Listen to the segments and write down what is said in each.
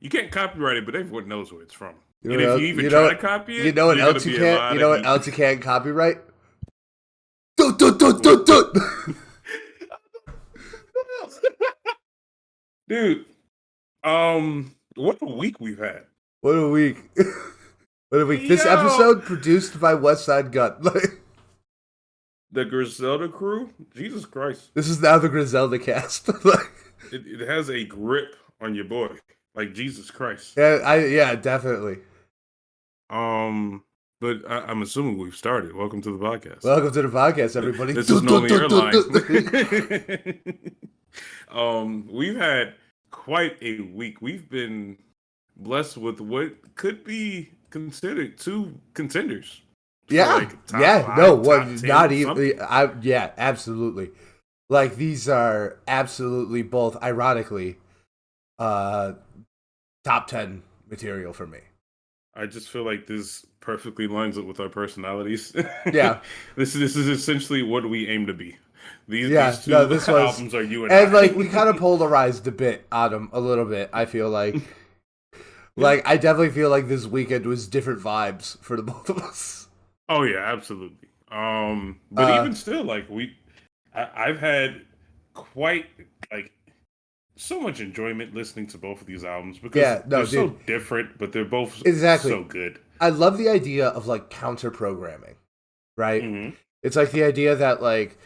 You can't copyright it, but everyone knows where it's from. You know And what if you else, even try to copy you it, know what you're gonna else you be a can't? You lot know of what heat. else you can't copyright? Doot, doot, doot, What? doot, doot. Dude, what a week we've had. What a week! What a week! This Yo, episode produced by Westside Gunn. the Griselda crew. Jesus Christ, This is now the Griselda cast. it has a grip on your boy, like Jesus Christ. Yeah, definitely. Um, but I'm assuming we've started. Welcome to the podcast. Welcome to the podcast, everybody. This is normally airlines. We've had quite a week. We've been blessed with what could be considered two contenders for Yeah, like top yeah, no, five, what? top 10, Not even. something. Yeah, absolutely. Like these are absolutely both, ironically, uh, top 10 material for me. I just feel like this perfectly lines up with our personalities. Yeah, This is essentially what we aim to be. yeah. These No, two this was, albums are you and and like we kind of I. polarized a bit on them a little bit. I feel Yeah. like I definitely feel like this weekend was different vibes for the both of us. Oh yeah, absolutely. But Uh, even still, like I've had quite like so much enjoyment listening to both of these albums because yeah, no, they're so dude, different, but they're both exactly. so good. I love the idea of like counter programming, right? Hmm. It's like the idea that like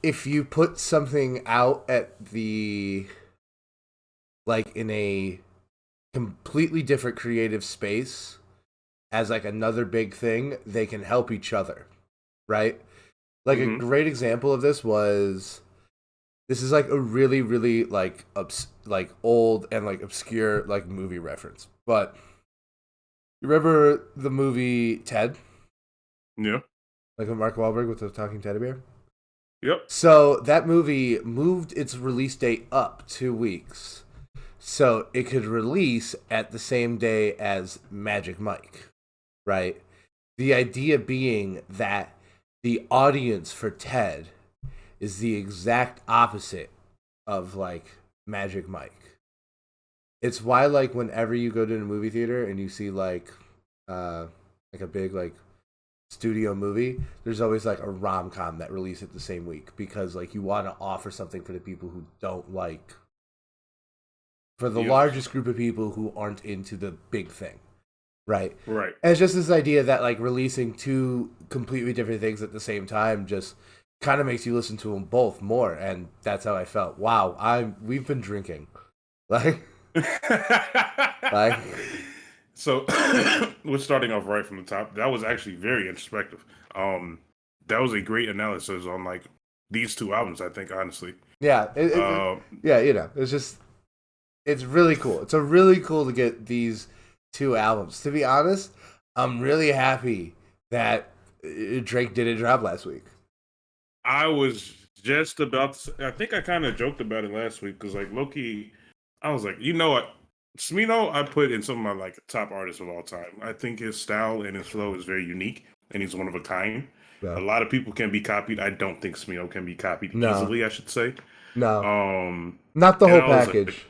if you put something out at the like in a completely different creative space as like another big thing, they can help each other, right? Like a Hmm. great example of this is like a really really like like old and like obscure like movie reference. But you remember the movie Ted? Yeah. Like with Mark Wahlberg with the talking teddy bear? Yep. So that movie moved its release date up 2 weeks so it could release at the same day as Magic Mike, right? The idea being that the audience for Ted is the exact opposite of like Magic Mike. It's why like whenever you go to a movie theater and you see like a big like studio movie, there's always like a rom com that releases the same week because like you want to offer something for the people who don't like for the Yep. largest group of people who aren't into the big thing, right? Right. And it's just this idea that like releasing two completely different things at the same time just kind of makes you listen to them both more, and that's how I felt. Wow, we've been drinking, like like So we're starting off right from the top. That was actually very introspective. Um, that was a great analysis on like these two albums. I think honestly. yeah, Uh, yeah, it's just it's really cool. It's a really cool to get these two albums. To be honest, I'm really happy that Drake didn't drop last week. I was just about to say, I think I kind of joked about it last week because, like, Loki, I was like, you know what? Smino, I put in some of my like top artists of all time. I think his style and his flow is very unique and he's one of a kind. A No, lot of people can be copied. I don't think Smino can be copied no, easily, I should say. no, Um, not the and whole I was like, package.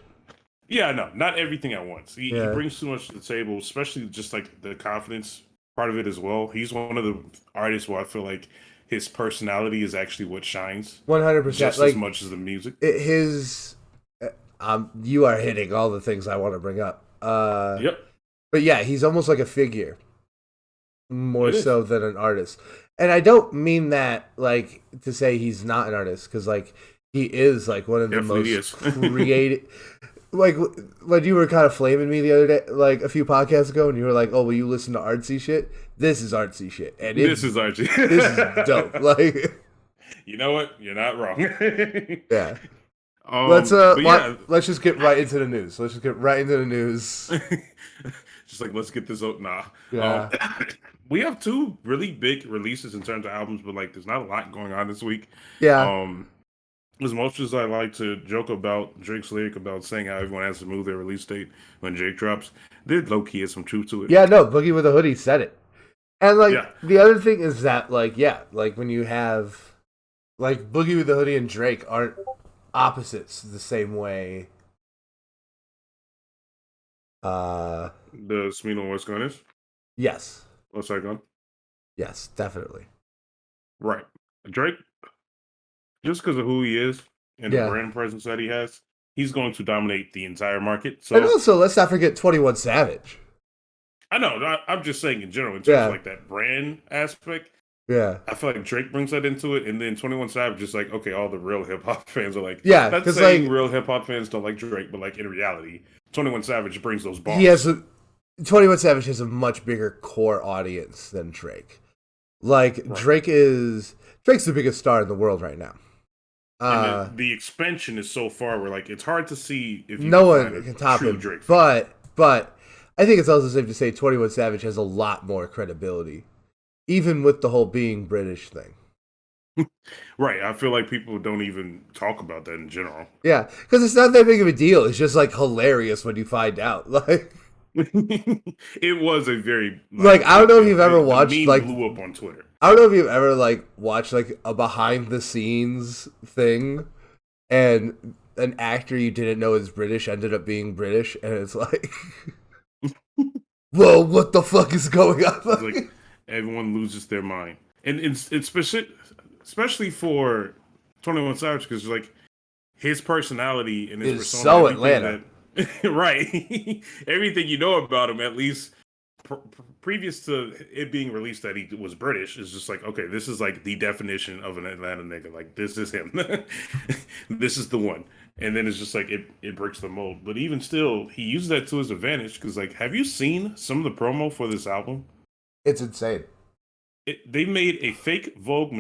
yeah, no, not everything at once. He Yeah, brings too much to the table, especially just like the confidence part of it as well. He's one of the artists where I feel like his personality is actually what shines 100%. just as Like much as the music. his, you are hitting all the things I want to bring up. Yep, But yeah, he's almost like a figure more it is. so than an artist. And I don't mean that like to say he's not an artist because like he is like one of the Definitely most is. creative. Like when you were kind of flaming me the other day, like a few podcasts ago, and you were like, "Oh, will you listen to artsy shit?" This is artsy shit, and This it's is Archie. this is dope. Like, You know what? You're not wrong. yeah. Let's But yeah, let's just get right into the news. Let's just get right into the news. just like let's get this out. Nah. Um, Yeah, we have two really big releases in terms of albums, but like there's not a lot going on this week. yeah, Um, as much as I like to joke about Drake's lyric about saying how everyone has to move their release date when Drake drops, there low key is some truth to it. yeah. No, Boogie with a Hoodie said it. And like Yeah, the other thing is that like yeah, like when you have like Boogie with the Hoodie and Drake aren't opposites the same way Uh, The Smino West Gunn is yes, Westside Gunn. yes, definitely. Right. Drake, just because of who he is and the Yeah, brand presence that he has, he's going to dominate the entire market. and So also let's not forget 21 Savage. I know, I'm just saying in general, in terms of Yeah, like that brand aspect, yeah, I feel like Drake brings that into it, and then 21 Savage is like, okay, all the real hip hop fans are like, yeah, not because saying like real hip hop fans don't like Drake, but like in reality, 21 Savage brings those he has bars. 21 Savage has a much bigger core audience than Drake. Like Right. Drake's the biggest star in the world right now. And Uh, the expansion is so far where like it's hard to see if you no can find one can a top true him, Drake fan. but I think it's also safe to say 21 Savage has a lot more credibility, even with the whole being British thing. Right. I feel like people don't even talk about that in general. Yeah, because it's not that big of a deal. It's just like hilarious when you find out. It was a very Like like I don't big know if deal. you've ever The watched meme like blew up on Twitter. I don't know if you've ever like watched like a behind the scenes thing, and an actor you didn't know is British ended up being British, and it's like, whoa, what the fuck is going It's like on? everyone loses their mind, and it's especially for 21 Savage because like his personality and his Is persona, so everything Atlanta. that right, everything you know about him, at least previous to it being released that he was British, is just like okay, this is like the definition of an Atlanta nigga. Like this is him. This is the one. And then it's just like it breaks the mold. But even still, he used that to his advantage because like, have you seen some of the promo for this album? It's insane. They made a fake Vogue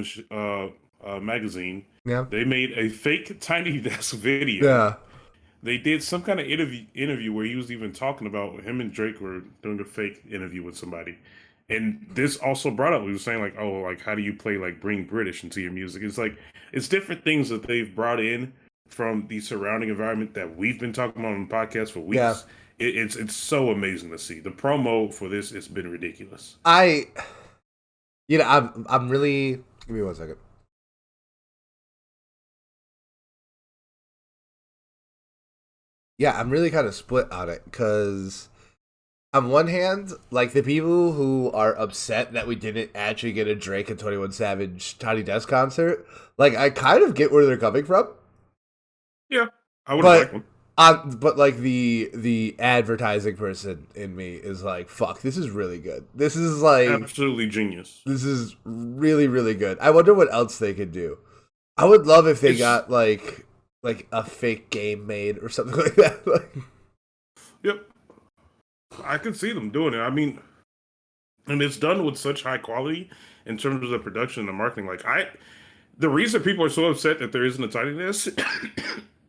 magazine. Yeah, They made a fake Tiny Desk video. yeah. They did some kind of interview where he was even talking about him and Drake were doing a fake interview with somebody. And this also brought up, we were saying like, oh, like how do you play like bring British into your music? It's like it's different things that they've brought in from the surrounding environment that we've been talking about on the podcast for Yeah. weeks. It's so amazing to see. The promo for this has been ridiculous. I I'm really give me 1 second. Yeah, I'm really kind of split on it because on one hand, like the people who are upset that we didn't actually get a Drake and 21 Savage Tiny Desk concert, like I kind of get where they're coming from, Yeah, I would have liked but one. but like the advertising person in me is like, fuck, this is really good. Absolutely genius. This is really really good. I wonder what else they could do. I would love if they It's got like a fake game made or something like that. Like, yep. I can see them doing it. I mean, and it's done with such high quality in terms of the production and the marketing. The reason people are so upset that there isn't a tiny desk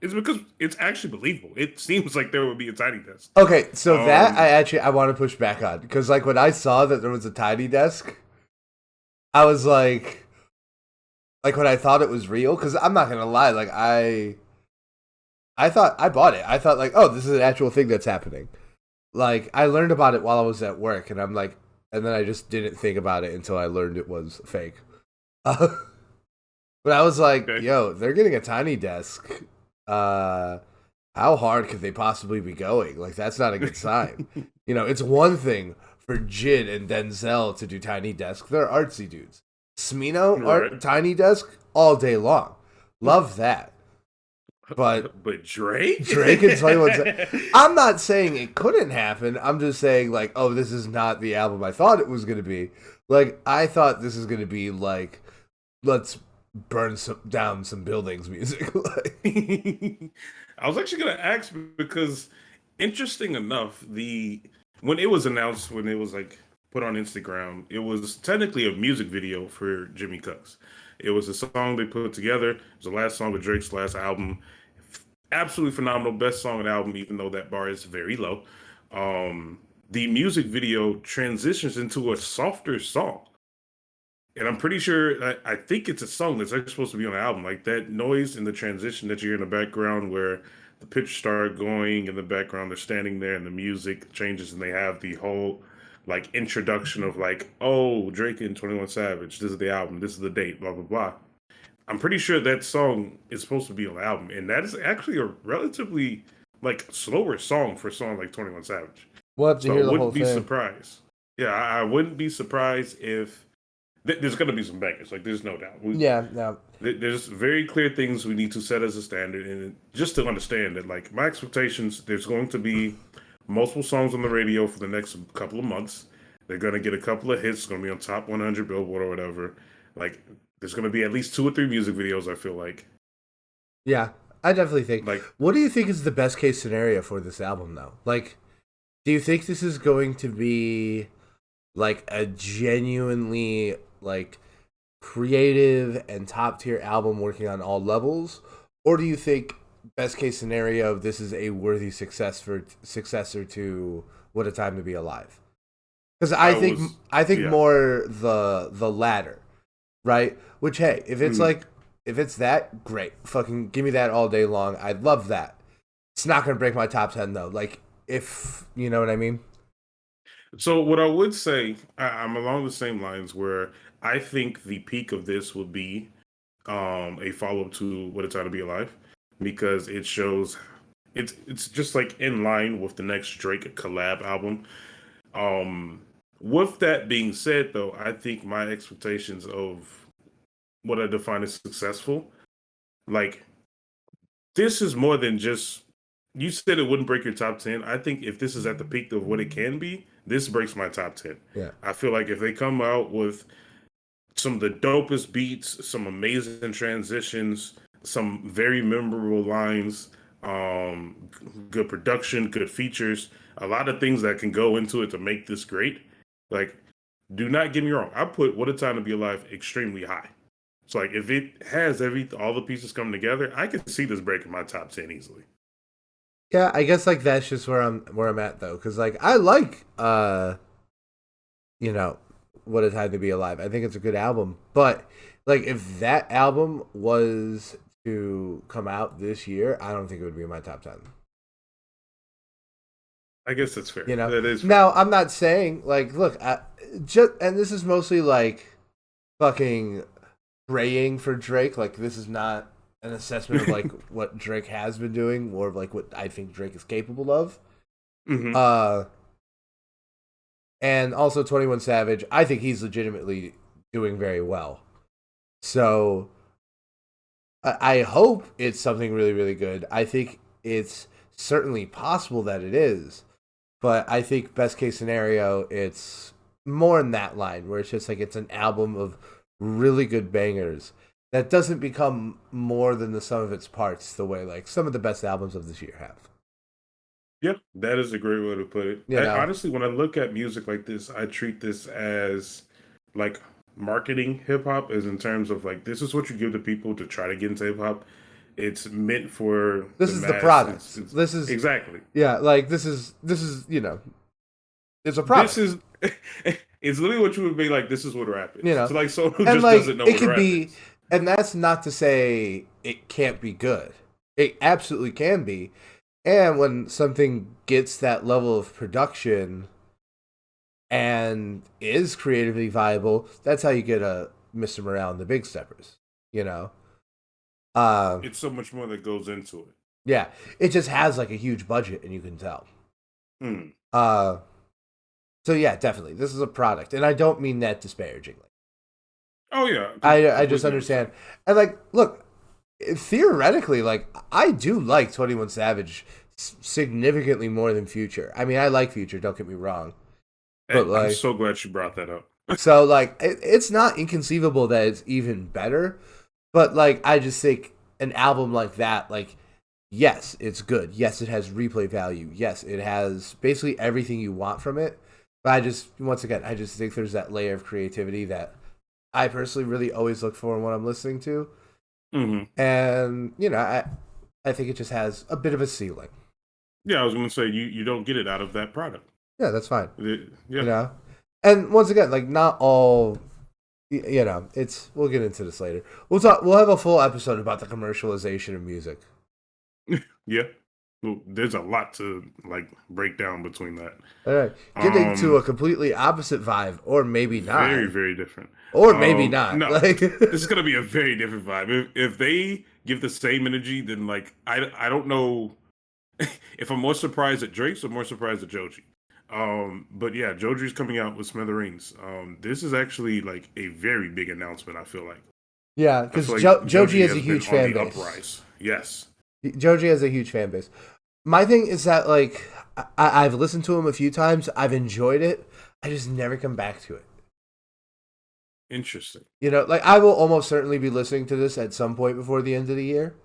is because it's actually believable. It seems like there would be a tiny desk. okay, so that Um, I want to push back on because like when I saw that there was a tiny desk, I was like when I thought it was real because I'm not gonna lie, like I thought I bought it. I thought like, oh, this is an actual thing that's happening. Like I learned about it while I was at work, and I'm like, and then I just didn't think about it until I learned it was fake. But I was like, okay. yo, they're getting a tiny desk. Uh, how hard could they possibly be going? Like, that's not a good sign. You know, it's one thing for Jid and Denzel to do tiny desk. They're artsy dudes. Smino Right. art tiny desk all day long. Love that. But But Drake? Drake and 21 I'm not saying it couldn't happen. I'm just saying like, oh, this is not the album I thought it was going to be. Like I thought this is going to be like let's burn down some buildings music. Like, I was actually gonna ask because interesting enough, the when it was announced, when it was like put on Instagram, it was technically a music video for Jimmy Cooks. It was a song they put together. It was the last song of Drake's last album. Absolutely phenomenal, best song on the album, even though that bar is very low. The music video transitions into a softer song. And I'm pretty sure, I think it's a song that's actually supposed to be on the album. Like that noise and the transition that you hear in the background where the pictures start going in the background, they're standing there and the music changes and they have the whole like introduction of like, oh, Drake and 21 Savage, this is the album, this is the date, blah, blah, blah. I'm pretty sure that song is supposed to be on the album. And that is actually a relatively like slower song for a song like 21 Savage. We'll have to So I hear the whole wouldn't be thing. surprised. Yeah, I wouldn't be surprised if there's going to be some bangers. Like there's no doubt. Yeah, no. There's very clear things we need to set as a standard, and just to understand that, like my expectations, there's going to be multiple songs on the radio for the next couple of months. They're going to get a couple of hits. It's going to be on top 100 Billboard or whatever. Like there's going to be at least 2 or 3 music videos. I feel like. Yeah, I definitely think. Like, what do you think is the best case scenario for this album, though? Like, do you think this is going to be like a genuinely like creative and top tier album working on all levels, or do you think best case scenario this is a worthy successor to What a Time to Be Alive? Because I think yeah. more the latter, right? Which hey, if it's like if it's that, great, fucking give me that all day long. I'd love that. It's not gonna break my top 10 though. Like if you know what I mean. So what I would say, I'm along the same lines where I think the peak of this will be a follow up to What a Time to Be Alive, because it shows it's just like in line with the next Drake collab album. With that being said, though, I think my expectations of what I define as successful, like this is more than just. You said it wouldn't break your top 10. I think if this is at the peak of what it can be, this breaks my top 10. Yeah. I feel like if they come out with some of the dopest beats, some amazing transitions, some very memorable lines, good production, good features, a lot of things that can go into it to make this great. Like, do not get me wrong. I put What a Time to Be Alive extremely high. So like if it has all the pieces coming together, I can see this breaking my top 10 easily. Yeah, I guess like that's just where I'm at though, because like I like you know, What a Time to Be Alive. I think it's a good album, but like if that album was to come out this year, I don't think it would be in my top 10. I guess that's fair. You know, That is fair. now I'm not saying like look, and this is mostly like fucking praying for Drake. Like this is not an assessment of like what Drake has been doing, more of like what I think Drake is capable of. Mm-hmm. And also 21 Savage, I think he's legitimately doing very well. So I hope it's something really, really good. I think it's certainly possible that it is, but I think best case scenario, it's more in that line where it's just like it's an album of really good bangers that doesn't become more than the sum of its parts the way like some of the best albums of this year have. Yeah, that is a great way to put it. You know? Honestly, when I look at music like this, I treat this as like marketing hip hop, as in terms of like this is what you give to people to try to get into hip hop. It's meant for This the is mass. the product. It's This is exactly. yeah, like this is you know, it's a product. This is it's literally what you would be like. This is what rap is. You know, So like someone who and just like doesn't know it what could rap be, is. and that's not to say it can't be good. It absolutely can be. And when something gets that level of production and is creatively viable, that's how you get a Mr. Morale and the Big Steppers, you know? It's so much more that goes into it. Yeah, it just has like a huge budget and you can tell. Mm. So yeah, definitely. This is a product. And I don't mean that disparagingly. Oh yeah. I just understand. And like, look, theoretically, like I do like 21 Savage significantly more than Future. I mean, I like Future. Don't get me wrong, but like, I'm so glad you brought that up. so like, it's not inconceivable that it's even better. But like, I just think an album like that, like, yes, it's good. Yes, it has replay value. Yes, it has basically everything you want from it. But I just, once again, I just think there's that layer of creativity that I personally really always look for in what I'm listening to. Mm-hmm. And you know, I think it just has a bit of a ceiling. Yeah, I was going to say you don't get it out of that product. Yeah, that's fine. Yeah. You know, and once again, like not all, you know, it's we'll get into this later. We'll have a full episode about the commercialization of music. Yeah. Well, there's a lot to like break down between that. All right, getting to a completely opposite vibe, or maybe not. Very, very different. Or maybe not. No, like, this is gonna be a very different vibe. If they give the same energy, then like I don't know. if I'm more surprised at Drake's, I'm more surprised at Joji. But yeah, Joji's coming out with Smithereens. This is actually like a very big announcement. Yeah, I because feel like Joji Joji has a has been huge on fan the base. uprise. Yes. Joji has a huge fan base. My thing is that like I've listened to him a few times. I've enjoyed it. I just never come back to it. Interesting. You know, like I will almost certainly be listening to this at some point before the end of the year.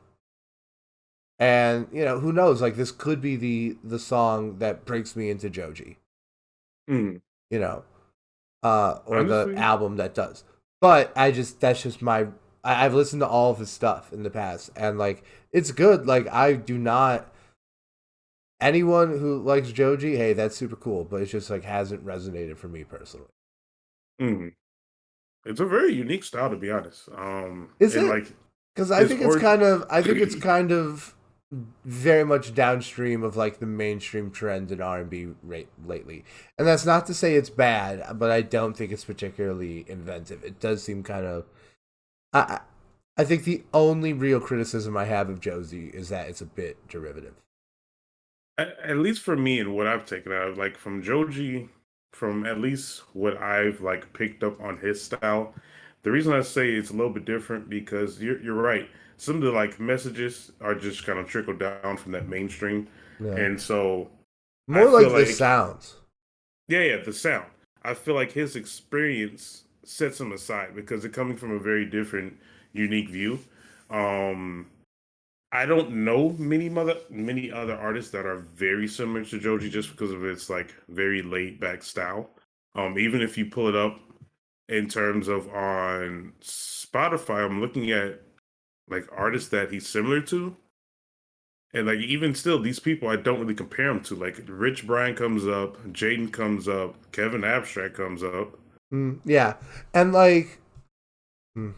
And you know, who knows? Like this could be the song that breaks me into Joji. Mm. You know, or the Honestly, album that does. But that's just my. I've listened to all of his stuff in the past, and like it's good. Like I do not. Anyone who likes Joji, hey, that's super cool. But it's just like hasn't resonated for me personally. mm. It's a very unique style, to be honest. Is And it? like Because I his think it's origin. kind of. I think it's kind of very much downstream of like the mainstream trend in R&B rate lately. And that's not to say it's bad, but I don't think it's particularly inventive. It does seem kind of I I think the only real criticism I have of Josie is that it's a bit derivative. At least for me and what I've taken out of like from Joji, from at least what I've like picked up on his style. The reason I say it's a little bit different because you're right. Some of the like messages are just kind of trickled down from that mainstream, Yeah. and so I More feel like the like sounds. yeah, the sound. I feel like his experience sets him aside because they're coming from a very different, unique view. Um, I don't know many other artists that are very similar to Joji just because of its like very laid back style. Even if you pull it up in terms of on Spotify, I'm looking at like artists that he's similar to, and like even still, these people I don't really compare him to. Like Rich Brian comes up, Jaden comes up, Kevin Abstract comes up, Yeah. And like mm,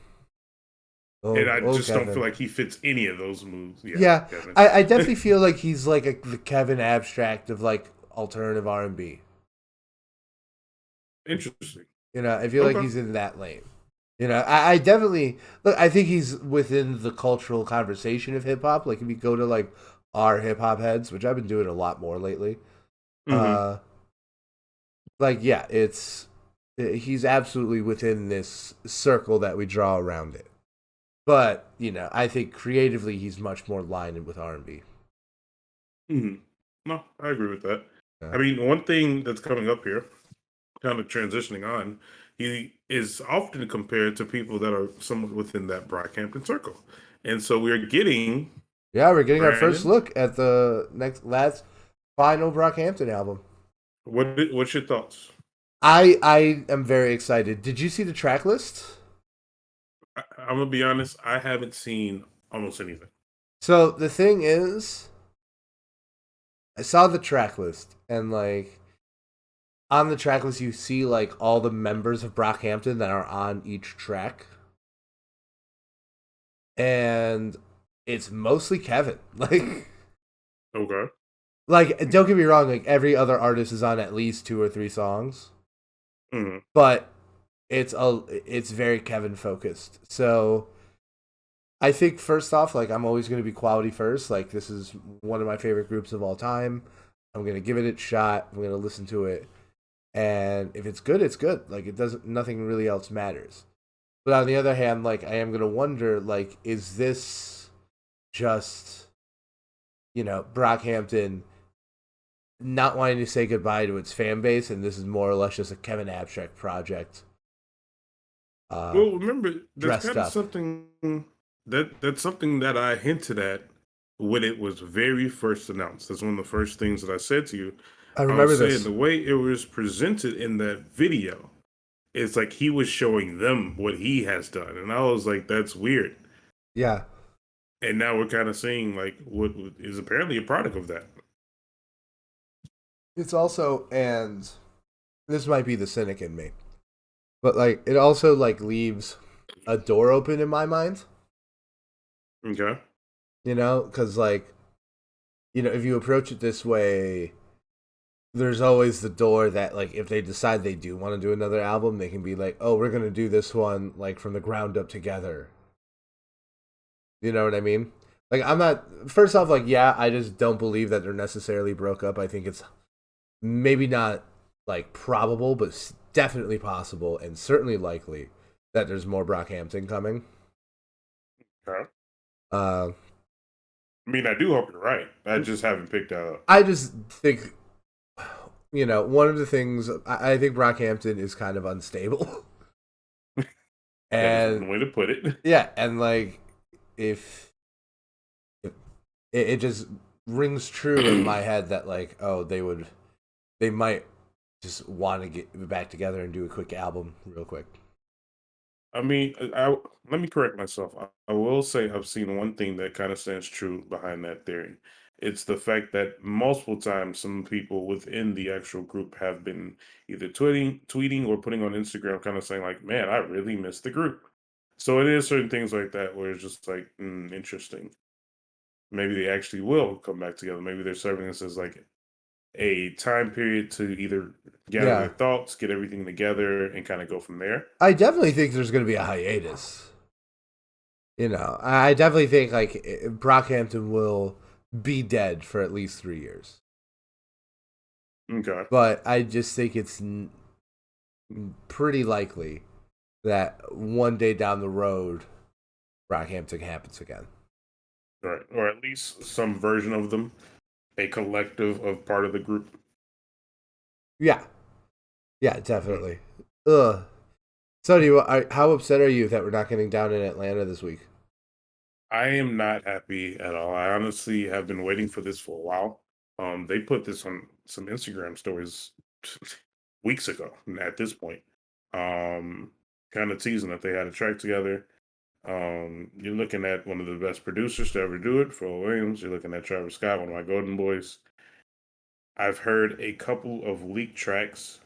and I oh just don't feel Kevin. like he fits any of those moves. Yeah, Yeah. Kevin. I definitely feel like he's like the Kevin Abstract of like alternative R&B. Interesting. You know, I feel like Okay. he's in that lane. You know, I definitely look. I think he's within the cultural conversation of hip hop. Like if you go to like our hip hop heads, which I've been doing a lot more lately. Hmm. Uh, like yeah, he's absolutely within this circle that we draw around it. But you know, I think creatively he's much more aligned with R&B. Hmm. No, I agree with that. Yeah. I mean, one thing that's coming up here, kind of transitioning on, he is often compared to people that are somewhat within that Brockhampton circle. And so we're getting Yeah, we're getting our first Brandon. look at the next last final Brockhampton album. What's your thoughts? I am very excited. Did you see the track list? I'm gonna be honest, I haven't seen almost anything. So the thing is, I saw the track list, and like on the track list, you see like all the members of Brockhampton that are on each track, and it's mostly Kevin. Okay. Like don't get me wrong, like every other artist is on at least 2 or 3 songs, Hmm. but it's very Kevin focused. So I think first off, like I'm always going to be quality first. Like this is one of my favorite groups of all time. I'm gonna give it a shot. I'm gonna listen to it, and if it's good, it's good. Like it doesn't. Nothing really else matters. But on the other hand, like I am gonna wonder, like, is this just Brockhampton not wanting to say goodbye to its fan base, and this is more or less just a Kevin Abstract project, uh, Well, remember, that's dressed kind of up. something that's something that I hinted at when it was very first announced. That's one of the first things that I said to you. I I was remember saying this. the way it was presented in that video, it's like he was showing them what he has done, and I was like, that's weird. Yeah, And now we're kind of seeing like what is apparently a product of that. it's also, and this might be the cynic in me, but like it also like leaves a door open in my mind. Okay. Because like if you approach it this way, there's always the door that like if they decide they do want to do another album, they can be like, oh, we're gonna do this one like from the ground up together. You know what I mean? Like, I'm not. First off, like, yeah, I just don't believe that they're necessarily broke up. I think it's maybe not like probable, but definitely possible and certainly likely that there's more Brockhampton coming. Okay. Uh, I mean, I do hope you're right. I just haven't picked that up. I just think, one of the things I think Brockhampton is kind of unstable, That is and one way to put it. yeah, and like if it just rings true in my head that like, oh, they might just want to get back together and do a quick album real quick. I mean, let me correct myself. I will say I've seen one thing that kind of stands true behind that theory. It's the fact that multiple times some people within the actual group have been either tweeting or putting on Instagram, kind of saying like, "Man, I really miss the group." So it is certain things like that where it's just like, interesting. Maybe they actually will come back together. Maybe they're serving this as like a time period to either gather their Yeah, thoughts, get everything together, and kind of go from there. I definitely think there's going to be a hiatus. I definitely think like Brockhampton will be dead for at least 3 years. Okay. But I just think it's pretty likely that one day down the road, Brockhampton happens again. Right. Or at least some version of them, a collective of part of the group. Yeah, yeah, definitely. Ugh. So, how upset are you that we're not getting down in Atlanta this week? I am not happy at all. I honestly have been waiting for this for a while. They put this on some Instagram stories weeks ago at this point. Um, Kind of teasing that they had a track together. You're looking at one of the best producers to ever do it, Pharrell Williams. You're looking at Travis Scott, one of my golden boys. I've heard a couple of leaked tracks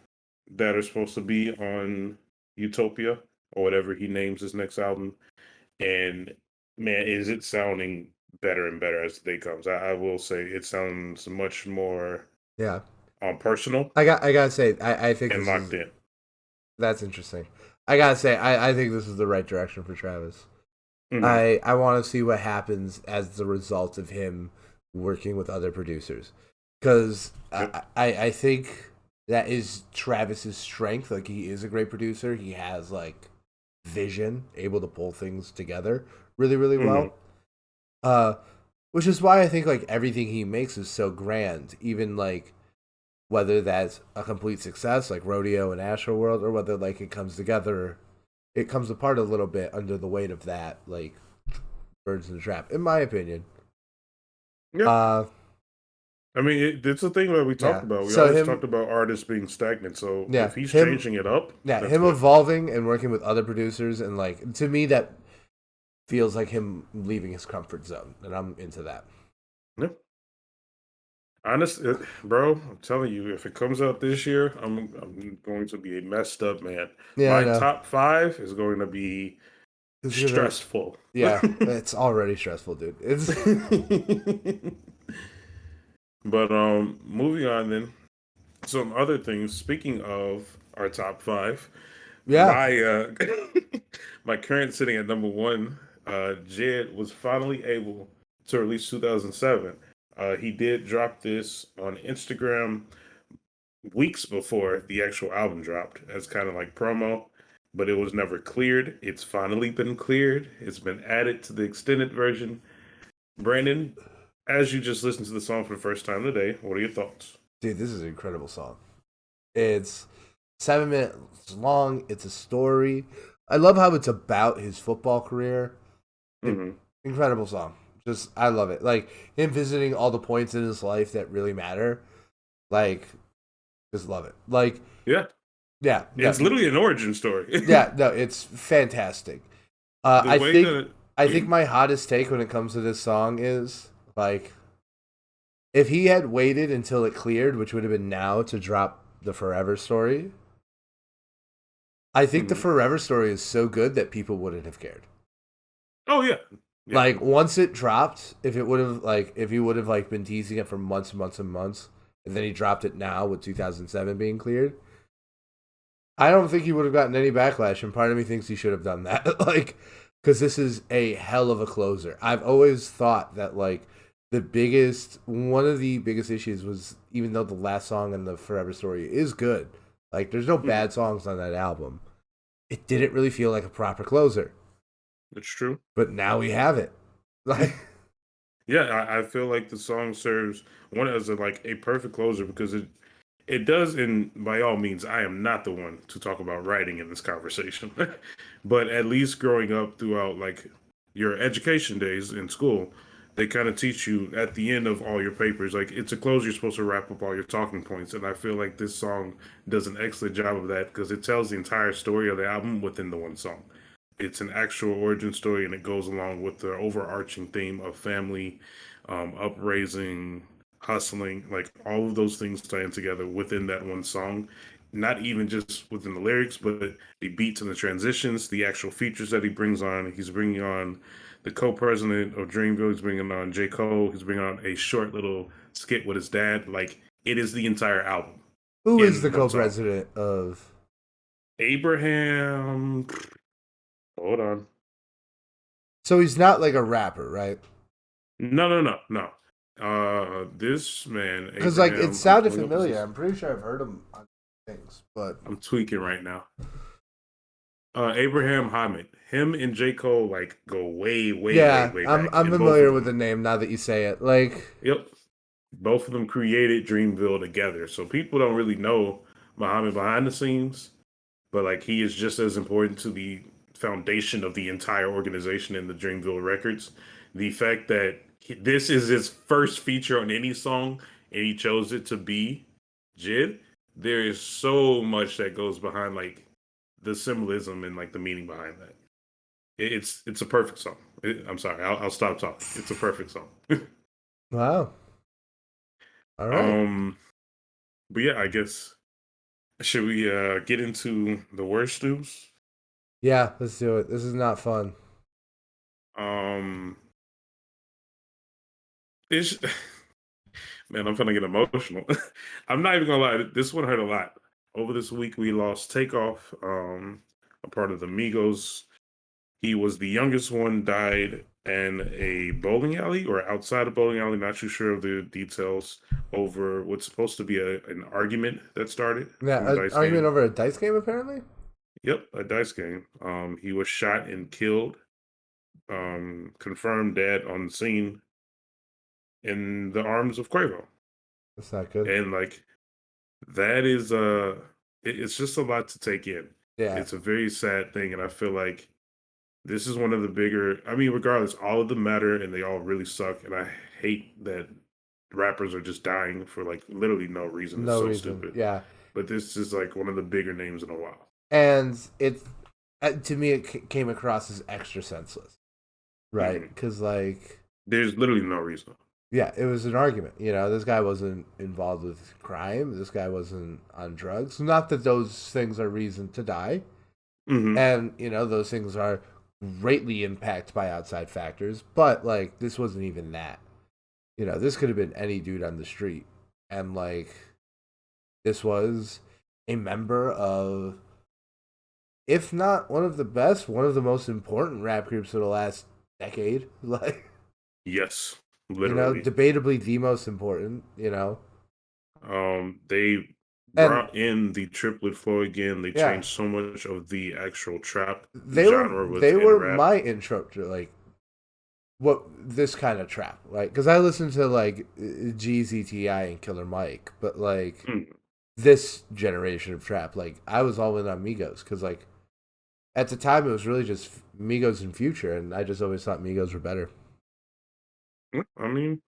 that are supposed to be on Utopia or whatever he names his next album. And man, is it sounding better and better as the day comes. I will say it sounds much more Yeah, personal I gotta say, I think and this locked is in. that's interesting. I gotta say, I think this is the right direction for Travis. Hmm. I want to see what happens as the result of him working with other producers, because Yep. I think that is Travis's strength. Like, he is a great producer. He has like vision, able to pull things together really really Hmm. well. Uh, which is why I think like everything he makes is so grand. Even like whether that's a complete success like Rodeo and Astro World, or whether like it comes apart a little bit under the weight of that, like Birds in the Trap, in my opinion. Yeah. Uh, I mean, it's a thing that we talked yeah. about. We So always him, talked about artists being stagnant. So yeah, if he's him, changing it up, yeah, that's him good. evolving and working with other producers, and like, to me that feels like him leaving his comfort zone, and I'm into that. Yeah. Honest, bro, I'm telling you, if it comes out this year, I'm going to be a messed up man. Yeah, I My know. top five is going to be It's gonna, stressful. yeah, it's already stressful, dude. It's But moving on then. Some other things. Speaking of our top five, yeah, my my current sitting at number one, Jed was finally able to release 2007. He did drop this on Instagram weeks before the actual album dropped as kind of like promo, but it was never cleared. It's finally been cleared. It's been added to the extended version. Brandon, as you just listened to the song for the first time today, what are your thoughts? dude, this is an incredible song. It's 7 minutes long. It's a story. I love how it's about his football career. It, Hmm. incredible song. Just, I love it. Like, him visiting all the points in his life that really matter. Like, just love it. Like, Yeah, yeah, it's no, literally an origin story. yeah, no, it's fantastic. The I way think that I think my hottest take when it comes to this song is like, if he had waited until it cleared, which would have been now, to drop the Forever Story, I think the Mhm. Forever Story is so good that people wouldn't have cared. Oh yeah, yeah. Like, once it dropped, if he would have like been teasing it for months and months and months, and then he dropped it now with 2007 being cleared, I don't think he would have gotten any backlash, and part of me thinks he should have done that. Like, because this is a hell of a closer. I've always thought that like one of the biggest issues was, even though the last song in the Forever Story is good, like there's no Mhm. bad songs on that album. It didn't really feel like a proper closer, It's true. but now we have it. Like, Yeah, I feel like the song serves one as like a perfect closer because it does. And by all means, I am not the one to talk about writing in this conversation, but at least growing up throughout like your education days in school, they kind of teach you at the end of all your papers, like it's a closer. You're supposed to wrap up all your talking points, and I feel like this song does an excellent job of that because it tells the entire story of the album within the one song. It's an actual origin story, and it goes along with the overarching theme of family, upraising, hustling, like all of those things tie in together within that one song. Not even just within the lyrics, but the beats and the transitions, the actual features that he brings on. He's bringing on the co-president of Dreamville. He's bringing on J. Cole. He's bringing on a short little skit with his dad. Like it is the entire album who is the in one song. co-president of? Abraham, hold on. So he's not like a rapper, right? No, no, no, no. This man, Because like it Abraham. I'm sounded pulling up familiar. his. I'm pretty sure I've heard him on things, but I'm tweaking right now. Abraham Hamid. Him and J. Cole like go way, way, way, yeah, way I'm back, I'm and both of familiar with the them. name now that you say it. Like, Yep, both of them created Dreamville together. So people don't really know Muhammad behind the scenes, but like he is just as important to the foundation of the entire organization in the Dreamville Records. The fact that this is his first feature on any song and he chose it to be Jid, there is so much that goes behind like the symbolism and like the meaning behind that. It's a perfect song. I'm sorry, I'll stop talking. It's a perfect song. wow, all right, um, but yeah, I guess should we get into the worst news? yeah, let's do it. This is not fun. Um, it's man, I'm gonna get emotional. I'm not even gonna lie. This one hurt a lot. Over this week, we lost Takeoff, a part of the Migos. He was the youngest one, died in a bowling alley or outside a bowling alley. Not too sure of the details over what's supposed to be an argument that started Yeah, from a an dice argument game. over a dice game, apparently. Yep, a dice game. He was shot and killed. Confirmed dead on the scene in the arms of Quavo. That's not good. And like that is it's just a lot to take in. Yeah, It's a very sad thing, and I feel like this is one of the bigger. I mean, regardless, all of them matter, and they all really suck. And I hate that rappers are just dying for like literally no reason. It's no so reason. stupid. Yeah, But this is like one of the bigger names in a while. and it to me it came across as extra senseless, right? Mhm. Because like, There's literally no reason. yeah, it was an argument. You know, this guy wasn't involved with crime. This guy wasn't on drugs. Not that those things are reason to die. Hmm. And, you know, those things are greatly impacted by outside factors. But, like, this wasn't even that. You know, this could have been any dude on the street. And, like, this was a member of, if not one of the best, one of the most important rap groups of the last decade. Like, Yes, you know, literally. debatably the most important, you know. They And brought in the triplet flow again. They yeah, changed so much of the actual trap they were genre they within were rap. my intro to like what this kind of trap, like, because I listened to like GZTI and Killer Mike, but like Mm. this generation of trap, like I was all in on Migos because like at the time it was really just Migos and Future, and I just always thought Migos were better. I mean,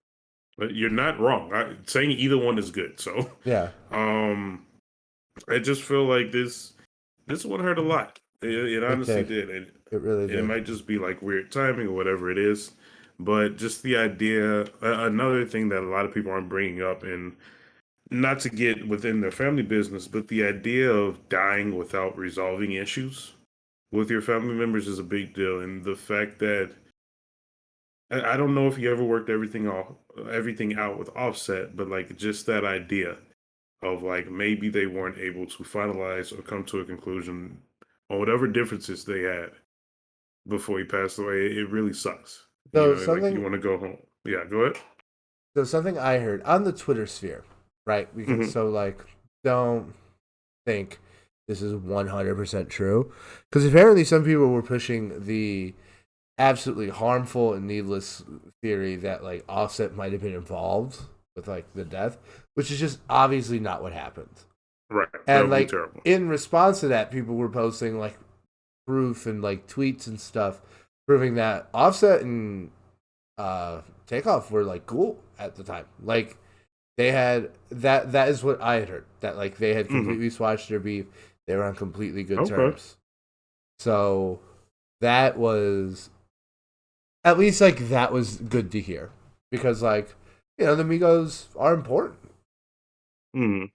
you're not wrong. Saying either one is good. So, Yeah, um, I just feel like this one hurt a lot. It it honestly did. did, and It really it did. might just be like weird timing or whatever it is. But just the idea, another thing that a lot of people aren't bringing up, and not to get within their family business, but the idea of dying without resolving issues with your family members is a big deal, and the fact that I don't know if you ever worked everything out with Offset, but like just that idea of like maybe they weren't able to finalize or come to a conclusion on whatever differences they had. before he passed away. It really sucks. So Like you something want to go home. Yeah, go ahead. so something I heard on the Twitter sphere, right? Because Hmm. so like don't think this is 100% true because apparently some people were pushing the absolutely harmful and needless theory that like Offset might have been involved with like the death, which is just obviously not what happened. Right. That And would be like terrible. in response to that, people were posting like proof and like tweets and stuff proving that Offset and Takeoff were like cool at the time. Like they had that is what I had heard. That like they had Hmm. completely swatched their beef. They were on completely good Okay. terms. So that was at least like that was good to hear. Because like, the Migos are important. Hmm.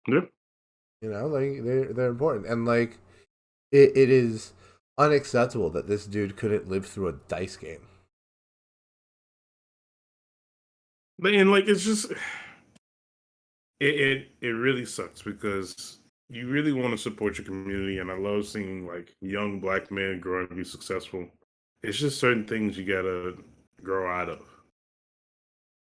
Yeah. Like they're important. And like it is unacceptable that this dude couldn't live through a dice game. And like it's just it really sucks because you really want to support your community, and I love seeing like young black men grow and be successful. It's just certain things you gotta grow out of.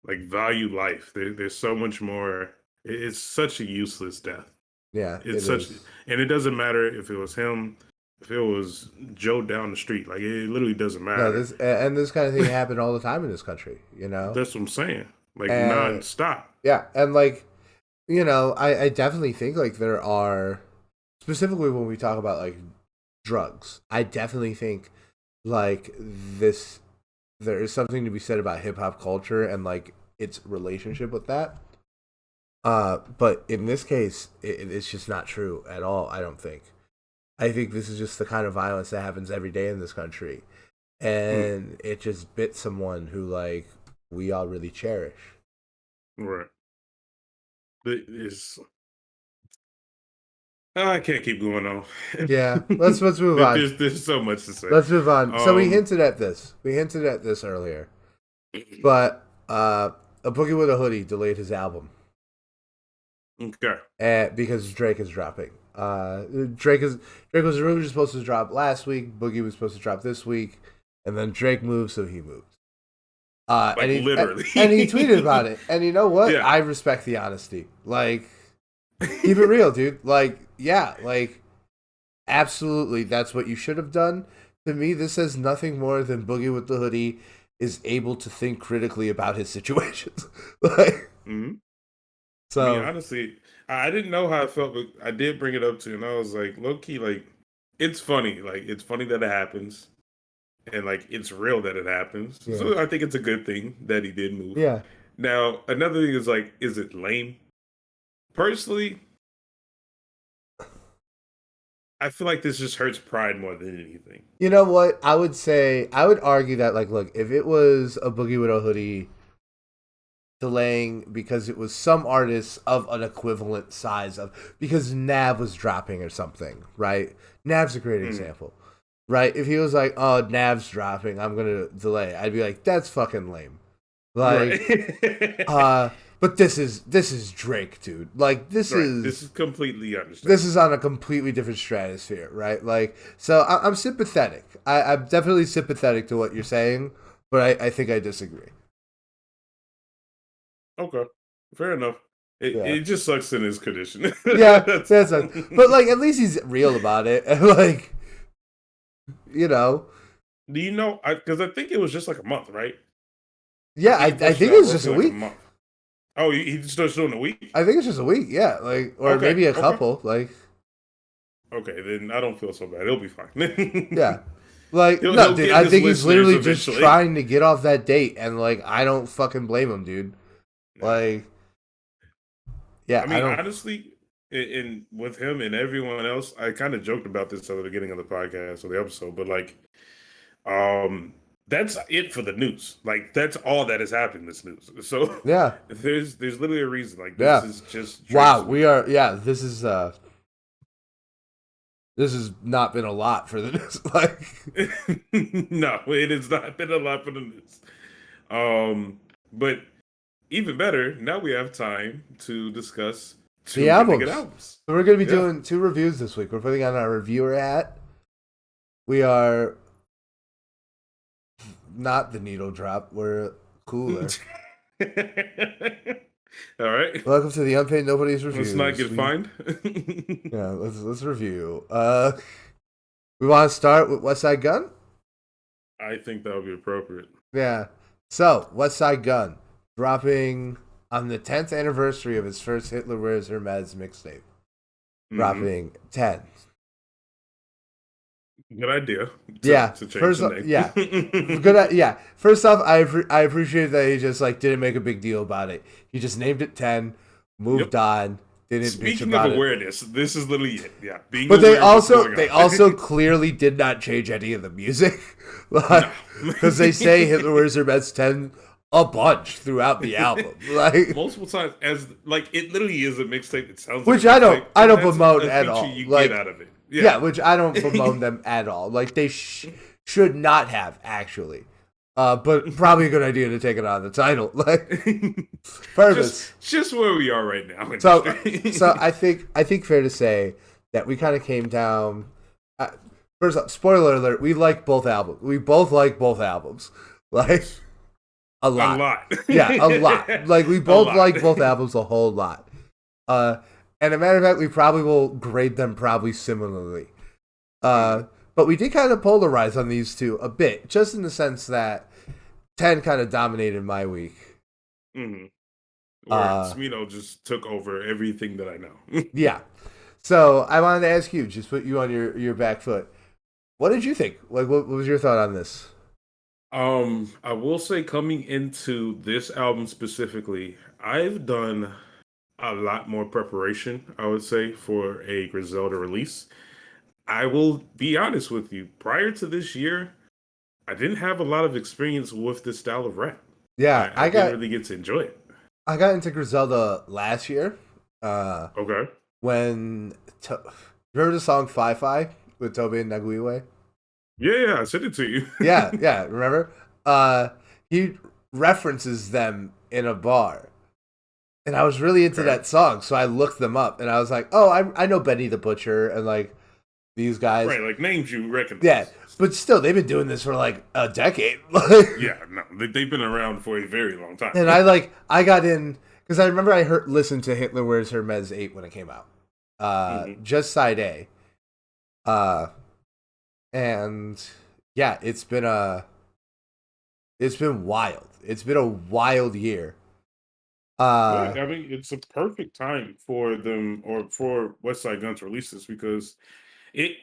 Like value life. There's so much more. It's such a useless death. Yeah, It's it such, is. and it doesn't matter if it was him, if it was Joe down the street. Like it literally doesn't No, matter. this kind of thing happened all the time in this country. That's what I'm saying. Like And nonstop. yeah, and like I definitely think like there are specifically when we talk about like drugs, I definitely think like this there is something to be said about hip hop culture and like its relationship with that. But in this case, it's just not true at all. I don't think. I think this is just the kind of violence that happens every day in this country, Mm, and it just bit someone who like we all really cherish. right. It's I can't keep going on. Yeah, let's move on. There's so much to say. Let's move on. So we Um. hinted at this. We hinted at this earlier, but a Boogie with a Hoodie delayed his album, Okay. because Drake is dropping. Drake was originally supposed to drop last week. Boogie was supposed to drop this week, and then Drake moved, so he moved. And Like literally. he tweeted about it. And you know what? Yeah. I respect the honesty. Like, keep it real, dude. Like, yeah, like absolutely, that's what you should have done. To me, this says nothing more than Boogie with the Hoodie is able to think critically about his situations. Like, Mhm. I mean, so honestly, I didn't know how I felt, but I did bring it up to, and I was like, low key, like, it's funny. Like, it's funny that it happens, and like, it's real that it happens. yeah, So I think it's a good thing that he did move. yeah. Now, another thing is like, is it lame? Personally, I feel like this just hurts pride more than anything. You know what? I would argue that like, look, if it was a Boogie with a Hoodie delaying because it was some artists of an equivalent size of because Nav was dropping or something, right? Nav's a great Mm, example, right? If he was like, "Oh, Nav's dropping, I'm gonna delay," I'd be like, "That's fucking lame." right. Like, but this is Drake, dude. Like, Right. This is completely this understandable. is on a completely different stratosphere, right? Like, so I'm sympathetic. I'm definitely sympathetic to what you're saying, but I think I disagree. Okay. Fair enough. Yeah. It just sucks in his condition. Yeah, That's that's all. a, but like at least he's real about it. And like, you know, Do you know? Because I think it was just like a month, right? I yeah, think he I pushed it think out it's just roughly a like a week. month. Oh, he starts doing a week. I think it's just a week. Yeah, like or Okay, maybe a okay, couple. Like, okay. Then I don't feel so bad. He'll be fine. yeah, like no, He'll dude. get I his think he's listeners literally just eventually. trying to get off that date, and like I don't fucking blame him, dude. Yeah. Like, yeah, I I mean, don't. honestly, in with him and everyone else, I kind of joked about this at the beginning of the podcast or the episode, but like, um, that's it for the news. Like, that's all that has happened in this news. So Yeah, there's literally a reason. Like, this yeah. is just Wow, Drake's we news. are. Yeah, this has not been a lot for the news. Like No, it has not been a lot for the news. But even better, now we have time to discuss the two really good albums. albums. So we're gonna be Yeah. doing two reviews this week. We're putting on our reviewer hat. We are not the needle drop. We're cooler. All right. Welcome to the Unpaid Nobody's Let's not Reviews. get fined. Yeah, let's review. We want to start with Westside Gunn. I think that would be appropriate. Yeah. So Westside Gunn dropping on the 10th anniversary of his first Hitler Wears Hermes mixtape. Dropping 10. Good idea. To change First the off, name. yeah, good. Yeah. First off, I appreciate that he just like didn't make a big deal about it. He just named it 10, moved on, didn't bitch Speaking about of it. awareness, this is literally it. Yeah, being But aware of what's going on. also clearly did not change any of the music, because they say Hitler Wears Hermes 10 a bunch throughout the album, like multiple times. As like it literally is a mixtape. It sounds which like I don't bemoan a at feature all. You like, get out of it. Yeah, which I don't bemoan them at all. Like they should not have actually, but probably a good idea to take it out of the title. Like Purvis, just where we are right now. So I think fair to say that we kind of came down. First up, spoiler alert: we like both albums. We both like both albums, like a lot. Yeah, a lot. Like we both like both albums a whole lot. And a matter of fact, we probably will grade them probably similarly. But we did kind of polarize on these two a bit, just in the sense that 10 kind of dominated my week. Mm-hmm. Where Smino just took over everything that I know. Yeah. So I wanted to ask you, just put you on your back foot. What did you think? Like, what was your thought on this? I will say coming into this album specifically, I've done a lot more preparation, I would say, for a Griselda release. I will be honest with you. Prior to this year, I didn't have a lot of experience with this style of rap. Yeah, I didn't really get to enjoy it. I got into Griselda last year. Okay. When remember the song Fi-Fi with Tobe and Naguiwe? Yeah, I sent it to you. yeah, remember? He references them in a bar. And I was really into that song, so I looked them up, and I was like, "Oh, I know Benny the Butcher and like these guys, right? Like names you recognize." Yeah, but still, they've been doing this for like a decade. Yeah, no, they've been around for a very long time. And I got in because I remember I listened to Hitler Wears Hermes 8 when it came out, just side A, and yeah, it's been wild. It's been a wild year. I mean, it's a perfect time for them or for Westside Gunn to release this because it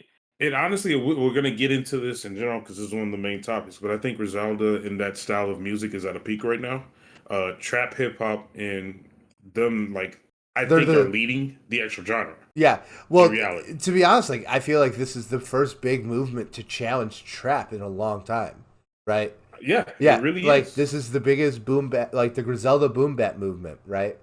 honestly, we're going to get into this in general because this is one of the main topics, but I think Griselda in that style of music is at a peak right now. Trap hip hop and them, like, I think are leading the actual genre. Yeah. Well, to be honest, like, I feel like this is the first big movement to challenge trap in a long time, right? Yeah, it really like is. This is the biggest boom bap, like the Griselda boom bap movement, right?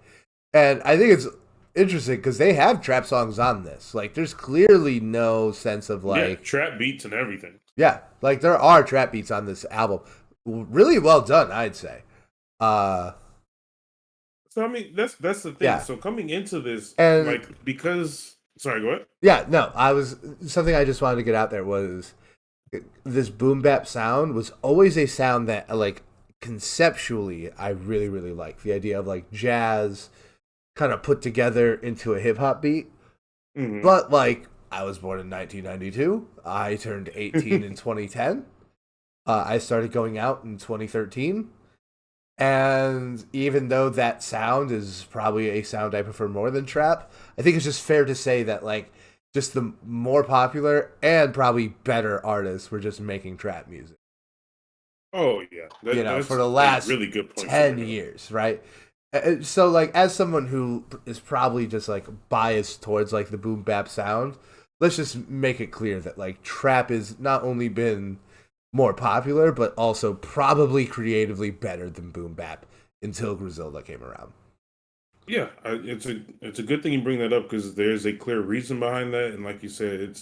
And I think it's interesting because they have trap songs on this. Like, there's clearly no sense of like trap beats and everything. Yeah, like there are trap beats on this album. Really well done, I'd say. So I mean, that's the thing. Yeah. So coming into this, and like, because sorry, go ahead. Yeah, no, something I just wanted to get out there was this boom bap sound was always a sound that like conceptually I really, really like. The idea of like jazz kind of put together into a hip hop beat. Mm-hmm. But like I was born in 1992. I turned 18 in 2010. I started going out in 2013. And even though that sound is probably a sound I prefer more than trap, I think it's just fair to say that like just the more popular and probably better artists were just making trap music. Oh yeah, that's for the last really good point 10 years, right? So like as someone who is probably just like biased towards like the boom bap sound, let's just make it clear that like trap has not only been more popular but also probably creatively better than boom bap until Griselda came around. Yeah, it's a good thing you bring that up because there's a clear reason behind that, and like you said,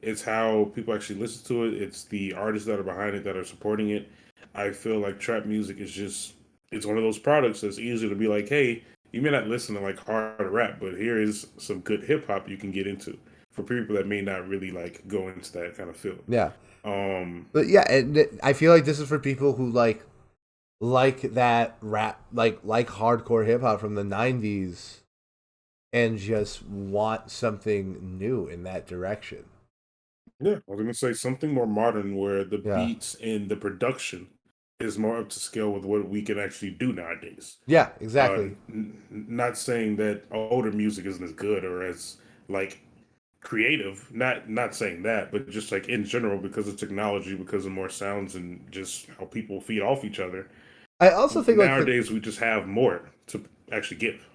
it's how people actually listen to it. It's the artists that are behind it that are supporting it. I feel like trap music is just it's one of those products that's easy to be like, hey, you may not listen to like hard rap, but here is some good hip hop you can get into for people that may not really like go into that kind of field. Yeah. Um, But yeah, and I feel like this is for people who like that rap, like hardcore hip hop from the '90s, and just want something new in that direction. yeah, I was gonna say something more modern where the Yeah, beats and the production is more up to scale with what we can actually do nowadays. yeah, exactly. Not saying that older music isn't as good or as like creative. Not saying that, but just like in general, because of technology, because of more sounds and just how people feed off each other. I also think Nowadays, we just have more to actually give.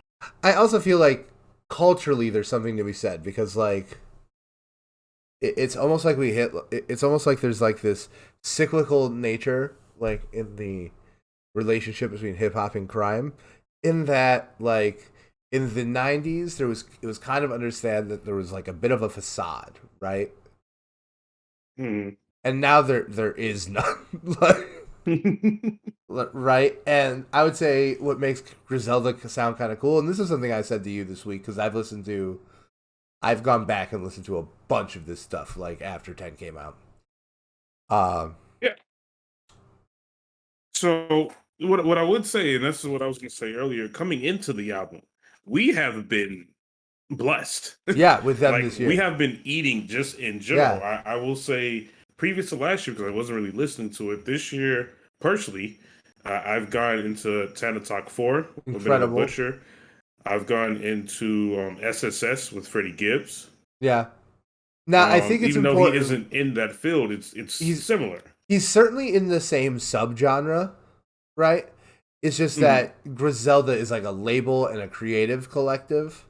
I also feel like culturally there's something to be said because like it's almost like it's almost like there's like this cyclical nature like in the relationship between hip hop and crime, in that like in the '90s it was kind of understand that there was like a bit of a facade, right? Hmm. And now there is none. Like, right? And I would say what makes Griselda sound kind of cool, and this is something I said to you this week because I've gone back and listened to a bunch of this stuff like after 10 came out. Um, Yeah. So what I would say, and this is what I was going to say earlier, coming into the album, we have been blessed. yeah, with them Like this we year. have been eating just in general. Yeah, I will say, previous to last year, because I wasn't really listening to it. This year, personally, I've gone into Tana Talk 4 with Benny the incredible. Butcher. I've gone into SSS with Freddie Gibbs. Yeah. Now I think it's Even though he important. isn't in that field, it's He's similar. he's certainly in the same subgenre, right? It's just Hmm. that Griselda is like a label and a creative collective.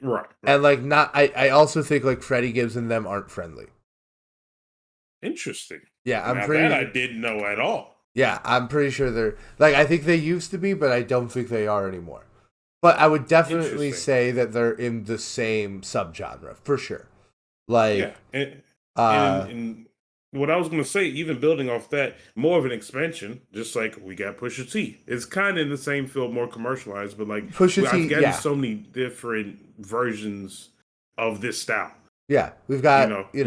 Right, And right. like not I also think like Freddie Gibbs and them aren't friendly. Interesting. Yeah, Now that I didn't know at all. I'm pretty sure they're like I think they used to be, but I don't think they are anymore. But I would definitely Interesting. say that they're in the same subgenre for sure. Yeah, Like uh and what I was gonna say, even building off that, more of an expansion, just like we got Pusha T. It's kind of in the same field, more commercialized, but like Pusha I've T, gotten yeah. so many different versions of this style. Yeah, we've You got know, you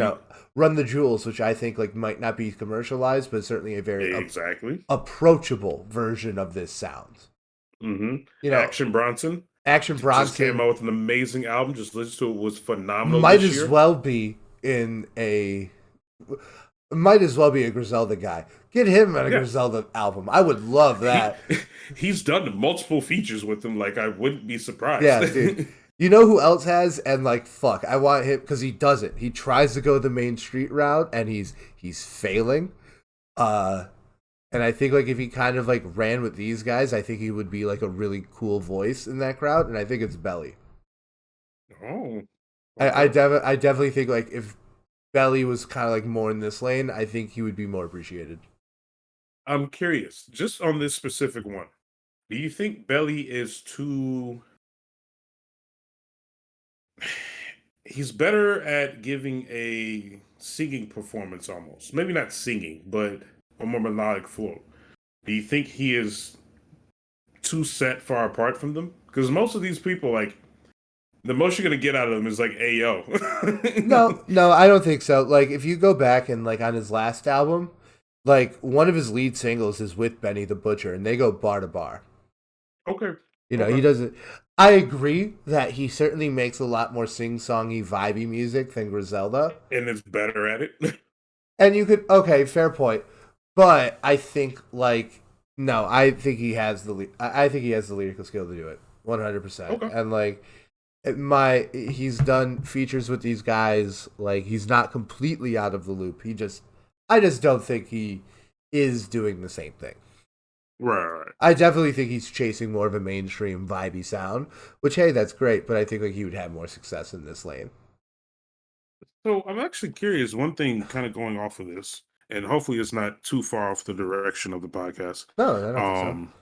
Run the Jewels, which I think like might not be commercialized, but certainly a very exactly. approachable version of this sound. Hmm. You know, Action Bronson Action just came Bronson out with an amazing album. Just listen to it, was phenomenal might this as year. well be in a might as well be a Griselda guy. Get him on a Yeah, Griselda album. I would love he that. he's done multiple features with them. Like I wouldn't be surprised. Yeah, dude. You know who else has? And like, fuck, I want him because he doesn't. He tries to go the main street route, and he's failing. Uh, and I think like if he kind of like ran with these guys, I think he would be like a really cool voice in that crowd. And I think it's Belly. Oh, okay. I definitely think like if Belly was kind of like more in this lane, I think he would be more appreciated. I'm curious, just on this specific one. Do you think Belly is too? He's better at giving a singing performance, almost. Maybe not singing, but a more melodic flow. Do you think he is too set far apart from them? Because most of these people, like the most you're gonna get out of them is like, "Hey yo." No, no, I don't think so. Like if you go back and like on his last album, like one of his lead singles is with Benny the Butcher, and they go bar to bar. Okay, You know, he okay, doesn't. I agree that he certainly makes a lot more sing-songy, vibey music than Griselda. and it's better at it. And you could, okay, fair point. But I think like no, I think he has I think he has the lyrical skill to do it, 100%. Okay. And like he's done features with these guys. Like he's not completely out of the loop. I just don't think he is doing the same thing. Right, right. I definitely think he's chasing more of a mainstream vibey sound, which hey, that's great, but I think like he would have more success in this lane. So I'm actually curious. One thing, kind of going off of this, and hopefully it's not too far off the direction of the podcast. No, I don't think so. Um,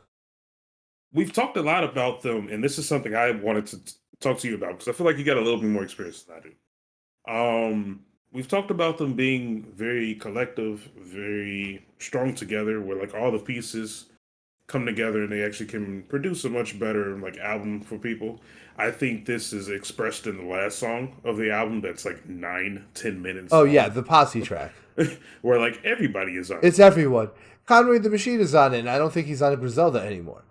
we've talked a lot about them, and this is something I wanted to talk to you about because I feel like you got a little bit more experience than I do. We've talked about them being very collective, very strong together, where like all the pieces come together and they actually can produce a much better like album for people. I think this is expressed in the last song of the album that's like 9, 10 minutes Oh yeah, long, the posse track. where like everybody is on it. It's everyone. Conway the Machine is on it, and I don't think he's on Griselda anymore.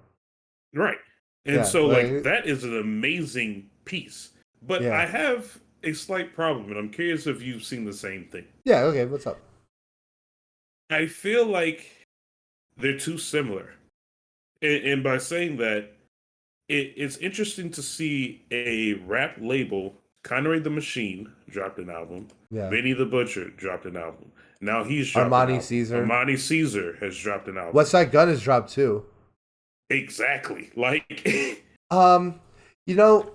Right. And Yeah, so like like that is an amazing piece. But yeah, I have a slight problem, and I'm curious if you've seen the same thing. yeah. Okay, what's up? I feel like they're too similar. And by saying that, it's interesting to see a rap label, Connery the Machine, dropped an album. Yeah, Benny the Butcher dropped an album. Now he's dropped an Armani album. Caesar, Armani Caesar has dropped an album. Westside Gunn has dropped too. Exactly. Like Um, you know,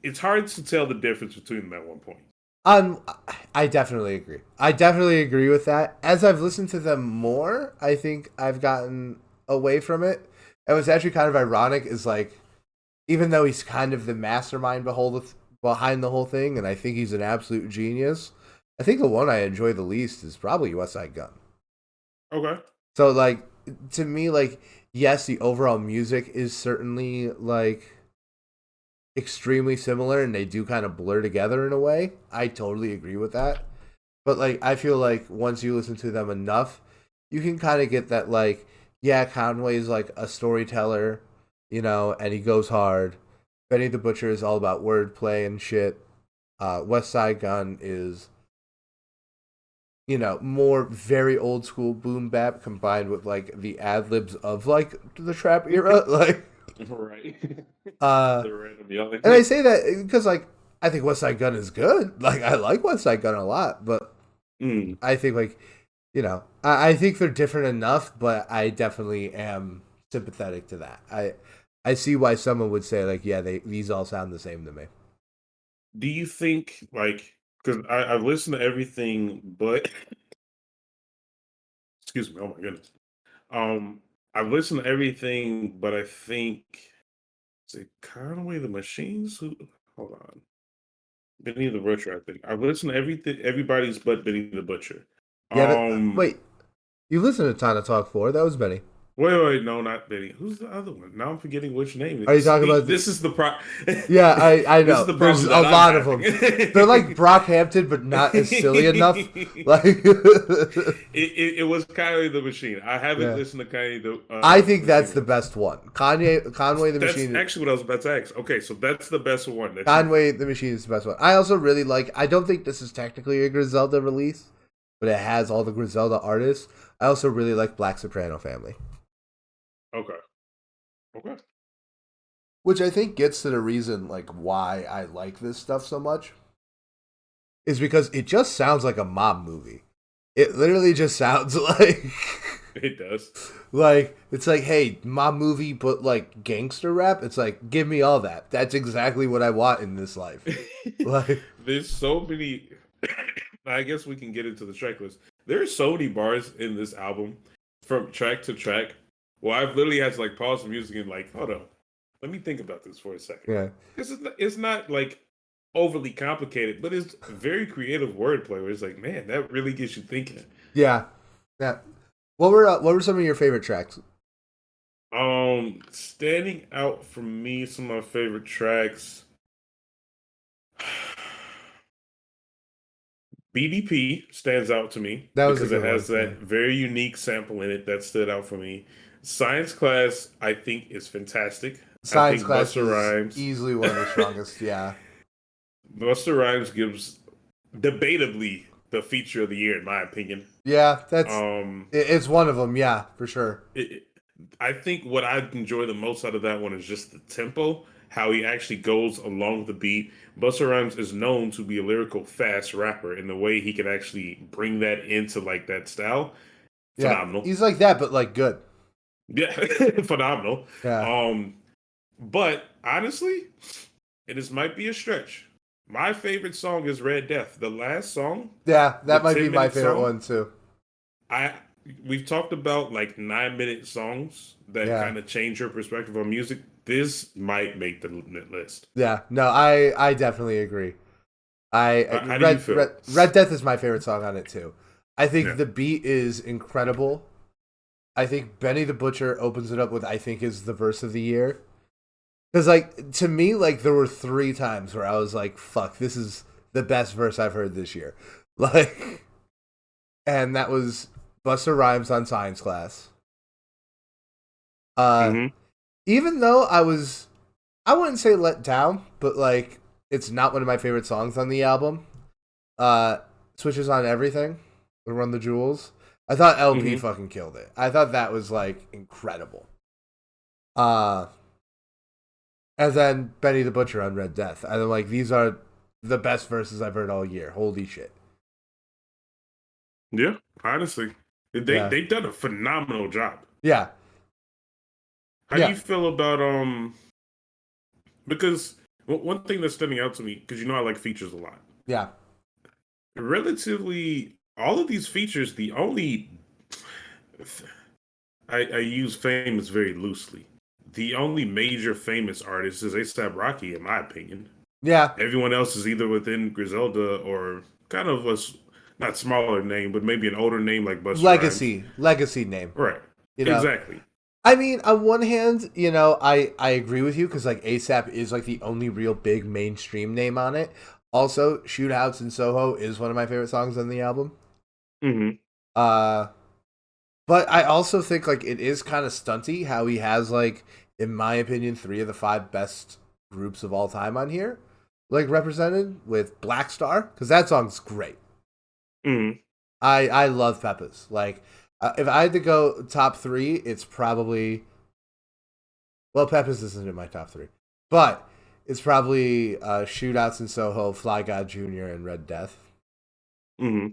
it's hard to tell the difference between them at one point. um, I definitely agree. I definitely agree with that. As I've listened to them more, I think I've gotten away from it. And what's actually kind of ironic is like, even though he's kind of the mastermind behind the whole thing, and I think he's an absolute genius, I think the one I enjoy the least is probably Westside Gunn. Okay. So like, to me, like, yes, the overall music is certainly like extremely similar and they do kind of blur together in a way. I totally agree with that. But like I feel like once you listen to them enough, you can kind of get that like yeah, Conway's like a storyteller, and he goes hard. Benny the Butcher is all about wordplay and shit. West Side Gun is more very old school boom bap combined with like the ad libs of like the trap era like Right. uh The random yelling. And I say that because, like, I think West Side Gun is good. Like, I like West Side Gun a lot, but I think, like, I think they're different enough, but I definitely am sympathetic to that. I see why someone would say, like, yeah, these all sound the same to me. Do you think like because I've listened to everything but excuse me, oh my goodness. I've listened to everything, but I think is it Conway the Machines? Hold on. Benny the Butcher, I think. I've listened to everybody's but Benny the Butcher. Yeah, Um wait, you listen to Tana Talk 4. That was Benny. wait, no, not Benny. Who's the other one? Now I'm forgetting which name. Are you talking about This is the pro Yeah, I This know. is the There's problem a that lot I'm of them. having. They're like Brockhampton, but not as silly enough. Like, it was Kanye the Machine. I haven't yeah. listened to Kanye the. I think that's the Machine. best one. Conway the That's Machine. actually what I was about to ask. Okay, so that's the best one. Conway the Machine is the best one. I also really like. I don't think this is technically a Griselda release, but it has all the Griselda artists. I also really like Black Soprano Family, Okay. Okay. which I think gets to the reason like why I like this stuff so much. Is because it just sounds like a mob movie. It literally just sounds like It does. like it's like, hey, mob movie, but like gangster rap. It's like, give me all that. That's exactly what I want in this life. Like, There's so many. I guess we can get into the track list. There are so many bars in this album from track to track. Well, I've literally had to like pause the music and like, hold on, let me think about this for a second. yeah, It's not like overly complicated, but it's very creative wordplay. Where it's like, man, that really gets you thinking. yeah, yeah. What were some of your favorite tracks? Standing out for me, some of my favorite tracks. BDP stands out to me That was a because it good has one, that yeah. very unique sample in it that stood out for me. Science Class, I think, is fantastic. I Science think Class Busta is Rhymes, easily one of the strongest. Yeah, Busta Rhymes gives debatably the feature of the year, in my opinion. yeah. Um, It's one of them. Yeah, for sure. it, I think what I enjoy the most out of that one is just the tempo, how he actually goes along the beat. Busta Rhymes is known to be a lyrical fast rapper, and the way he can actually bring that into like that style, Yeah, phenomenal. he's like that, but like good. Yeah, phenomenal. Yeah, But honestly, this might be a stretch. My favorite song is Red Death. The last song, yeah. the That might be my 10-minute favorite song, one too. I we've talked about like 9-minute songs that Yeah, kind of change your perspective on music. This might make the list. yeah. No, I definitely agree. How do you feel? Red Death is my favorite song on it too. I think Yeah. the beat is incredible. I think Benny the Butcher opens it up with I think is the verse of the year. Because, like, to me, like, there were 3 times where I was like, fuck, this is the best verse I've heard this year. Like, and that was Busta Rhymes on Science Class. Mm-hmm. Even though I wouldn't say let down, but, like, it's not one of my favorite songs on the album. Switches on Everything, Run the Jewels. I thought LP fucking killed it. I thought that was, like, incredible. And then Benny the Butcher on Red Death. I'm like, these are the best verses I've heard all year. Holy shit. Yeah, honestly. They done a phenomenal job. Yeah. How do you feel about because one thing that's standing out to me, because you know I like features a lot. Yeah. Relatively, all of these features, the only I use famous very loosely. The only major famous artist is A$AP Rocky, in my opinion. Yeah. Everyone else is either within Griselda or kind of a not smaller name, but maybe an older name like Busta Legacy name. Right. You know? Exactly. I mean, on one hand, you know, I agree with you because, like, A$AP is, like, the only real big mainstream name on it. Also, Shootouts in Soho is one of my favorite songs on the album. Mm-hmm. But I also think, like, it is kind of stunty how he has, like, in my opinion, 3 of the 5 best groups of all time on here, like, represented with Black Star, because that song's great. Mm-hmm. I love Peppas. Like, if I had to go top 3, it's probably... Well, Peppas isn't in my top 3. But it's probably Shootouts in Soho, Fly God Jr., and Red Death. Mm-hmm.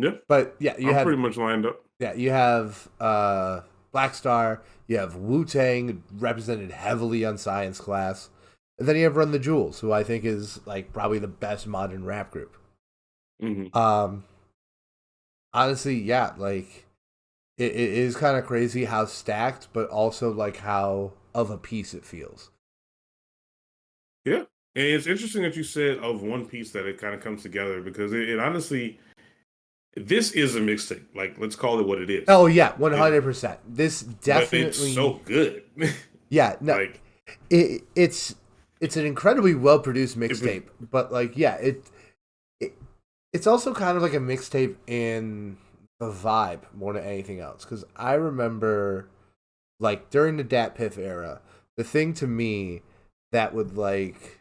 Yeah. But, yeah, I'm pretty much lined up. Yeah, you have Black Star, you have Wu-Tang represented heavily on Science Class, and then you have Run the Jewels, who I think is, like, probably the best modern rap group. Mm-hmm. Honestly, yeah, like, it is kind of crazy how stacked, but also, like, how of a piece it feels. Yeah, and it's interesting that you said of one piece that it kind of comes together, because it honestly... This is a mixtape. Like, let's call it what it is. Oh yeah, 100%. This definitely. But it's so good. Yeah, no, like it's an incredibly well produced mixtape. But like, yeah, it's also kind of like a mixtape in the vibe more than anything else. Because I remember, like, during the Dat Piff era, the thing to me that would, like,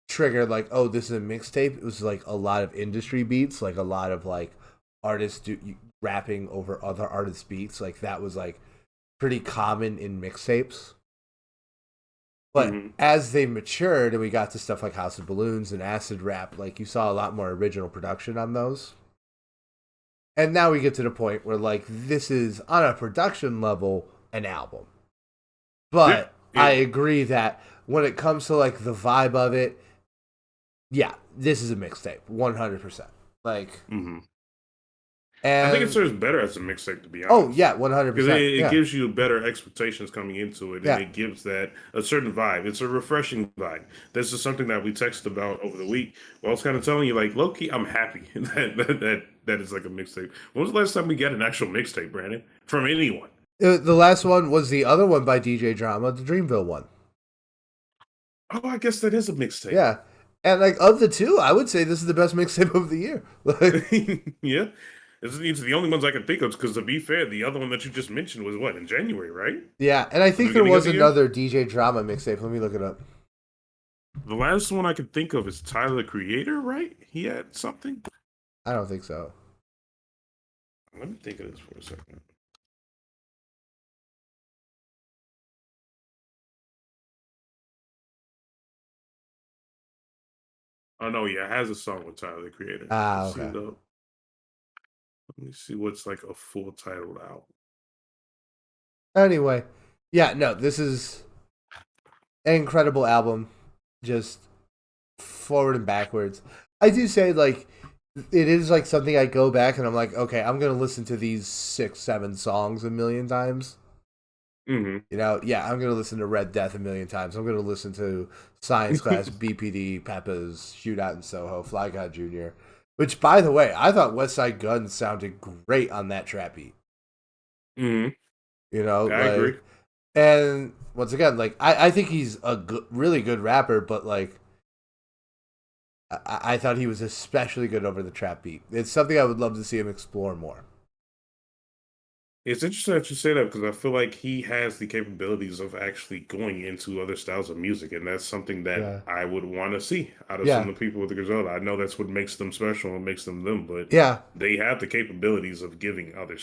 trigger, like, oh, this is a mixtape, it was like a lot of industry beats, like a lot of, like, artists rapping over other artists' beats. Like, that was, like, pretty common in mixtapes. But as they matured and we got to stuff like House of Balloons and Acid Rap, like, you saw a lot more original production on those. And now we get to the point where, like, this is on a production level an album. But I agree that when it comes to, like, the vibe of it, yeah, this is a mixtape, 100%. Like, and I think it serves better as a mixtape, to be honest. Oh yeah, 100%. Because it gives you better expectations coming into it, and it gives that a certain vibe. It's a refreshing vibe. This is something that we texted about over the week. Well, I was kind of telling you, like, low key, I'm happy that is like a mixtape. When was the last time we got an actual mixtape, Brandon, from anyone? The last one was the other one by DJ Drama, the Dreamville one. Oh, I guess that is a mixtape. Yeah. And, like, of the 2, I would say this is the best mixtape of the year. Yeah. It's the only ones I can think of, because, to be fair, the other one that you just mentioned was, what, in January, right? Yeah, and I think there was another DJ Drama mixtape. Let me look it up. The last one I can think of is Tyler, the Creator, right? He had something? I don't think so. Let me think of this for a second. Oh, no, yeah, it has a song with Tyler, the Creator. Okay. Let me see what's, like, a full titled album. Anyway, yeah, no, this is an incredible album. Just forward and backwards. I do say, like, it is, like, something I go back and I'm like, okay, I'm going to listen to these 6-7 songs a million times. You know, yeah, I'm going to listen to Red Death a million times. I'm going to listen to Science Class, BPD, Peppas, Shootout in Soho, Fly God Jr., which, by the way, I thought Westside Gunn sounded great on that trap beat. Hmm. You know, I agree. like, and once again, like, I think he's a really good rapper, but like, I thought he was especially good over the trap beat. It's something I would love to see him explore more. It's interesting that you say that because I feel like he has the capabilities of actually going into other styles of music, and that's something that Yeah, I would want to see out of some yeah, of the people with the Griselda. I know that's what makes them special and makes them them, but yeah. they have the capabilities of giving other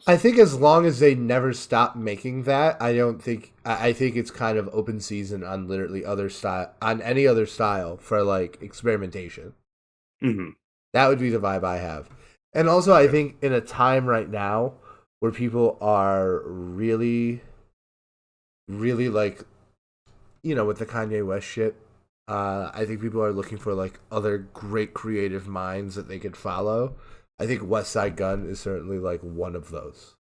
I styles. think as long as they never stop making that, I don't think I think it's kind of open season on literally other style on any other style for like experimentation. Hmm. That would be the vibe I have. And also I Yeah. think in a time right now where people are really like, you know, with the Kanye West shit, I think people are looking for like other great creative minds that they could follow. I think Westside Gunn is certainly like one of those.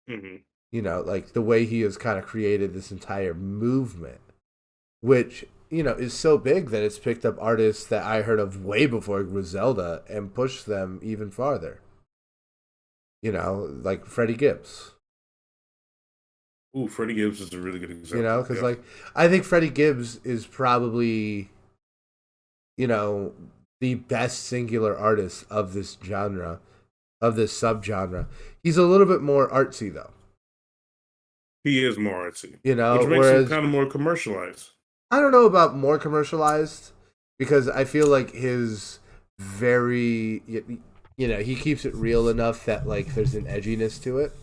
Hmm. You know, like the way he has kind of created this entire movement, which, you know, is so big that it's picked up artists that I heard of way before Griselda and pushed them even farther. You know, like Freddie Gibbs. Ooh, Freddie Gibbs is a really good You know, example. because Yeah. like I think Freddie Gibbs is probably, you know, the best singular artist of this genre, of this subgenre. He's a little bit more artsy though. He is more artsy, You know, which makes him whereas kind of more commercialized. I don't know about more commercialized because I feel like his very, you know, he keeps it real enough that like there's an edginess to it.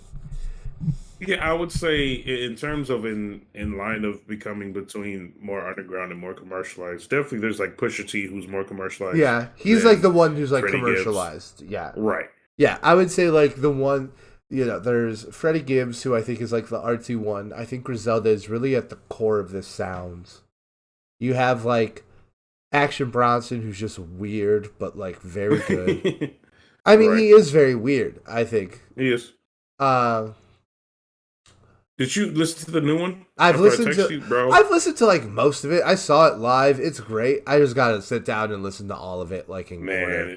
Yeah, I would say in terms of in line of becoming between more underground and more commercialized, definitely there's like Pusha T who's more commercialized Yeah, he's like than the one who's like Freddie Gibbs. commercialized. Yeah, Right. yeah, I would say like the one. You know, there's Freddie Gibbs, who I think is like the artsy one. I think Griselda is really at the core of this sound. You have like Action Bronson, who's just weird, but like very good. I mean, Right. he is very weird, I think. He is. Uh, Did you listen to the new one I've after I listened text to you, bro? I've listened to like most of it. I saw it live. It's great. I just gotta sit down and listen to all of it like in Man, order.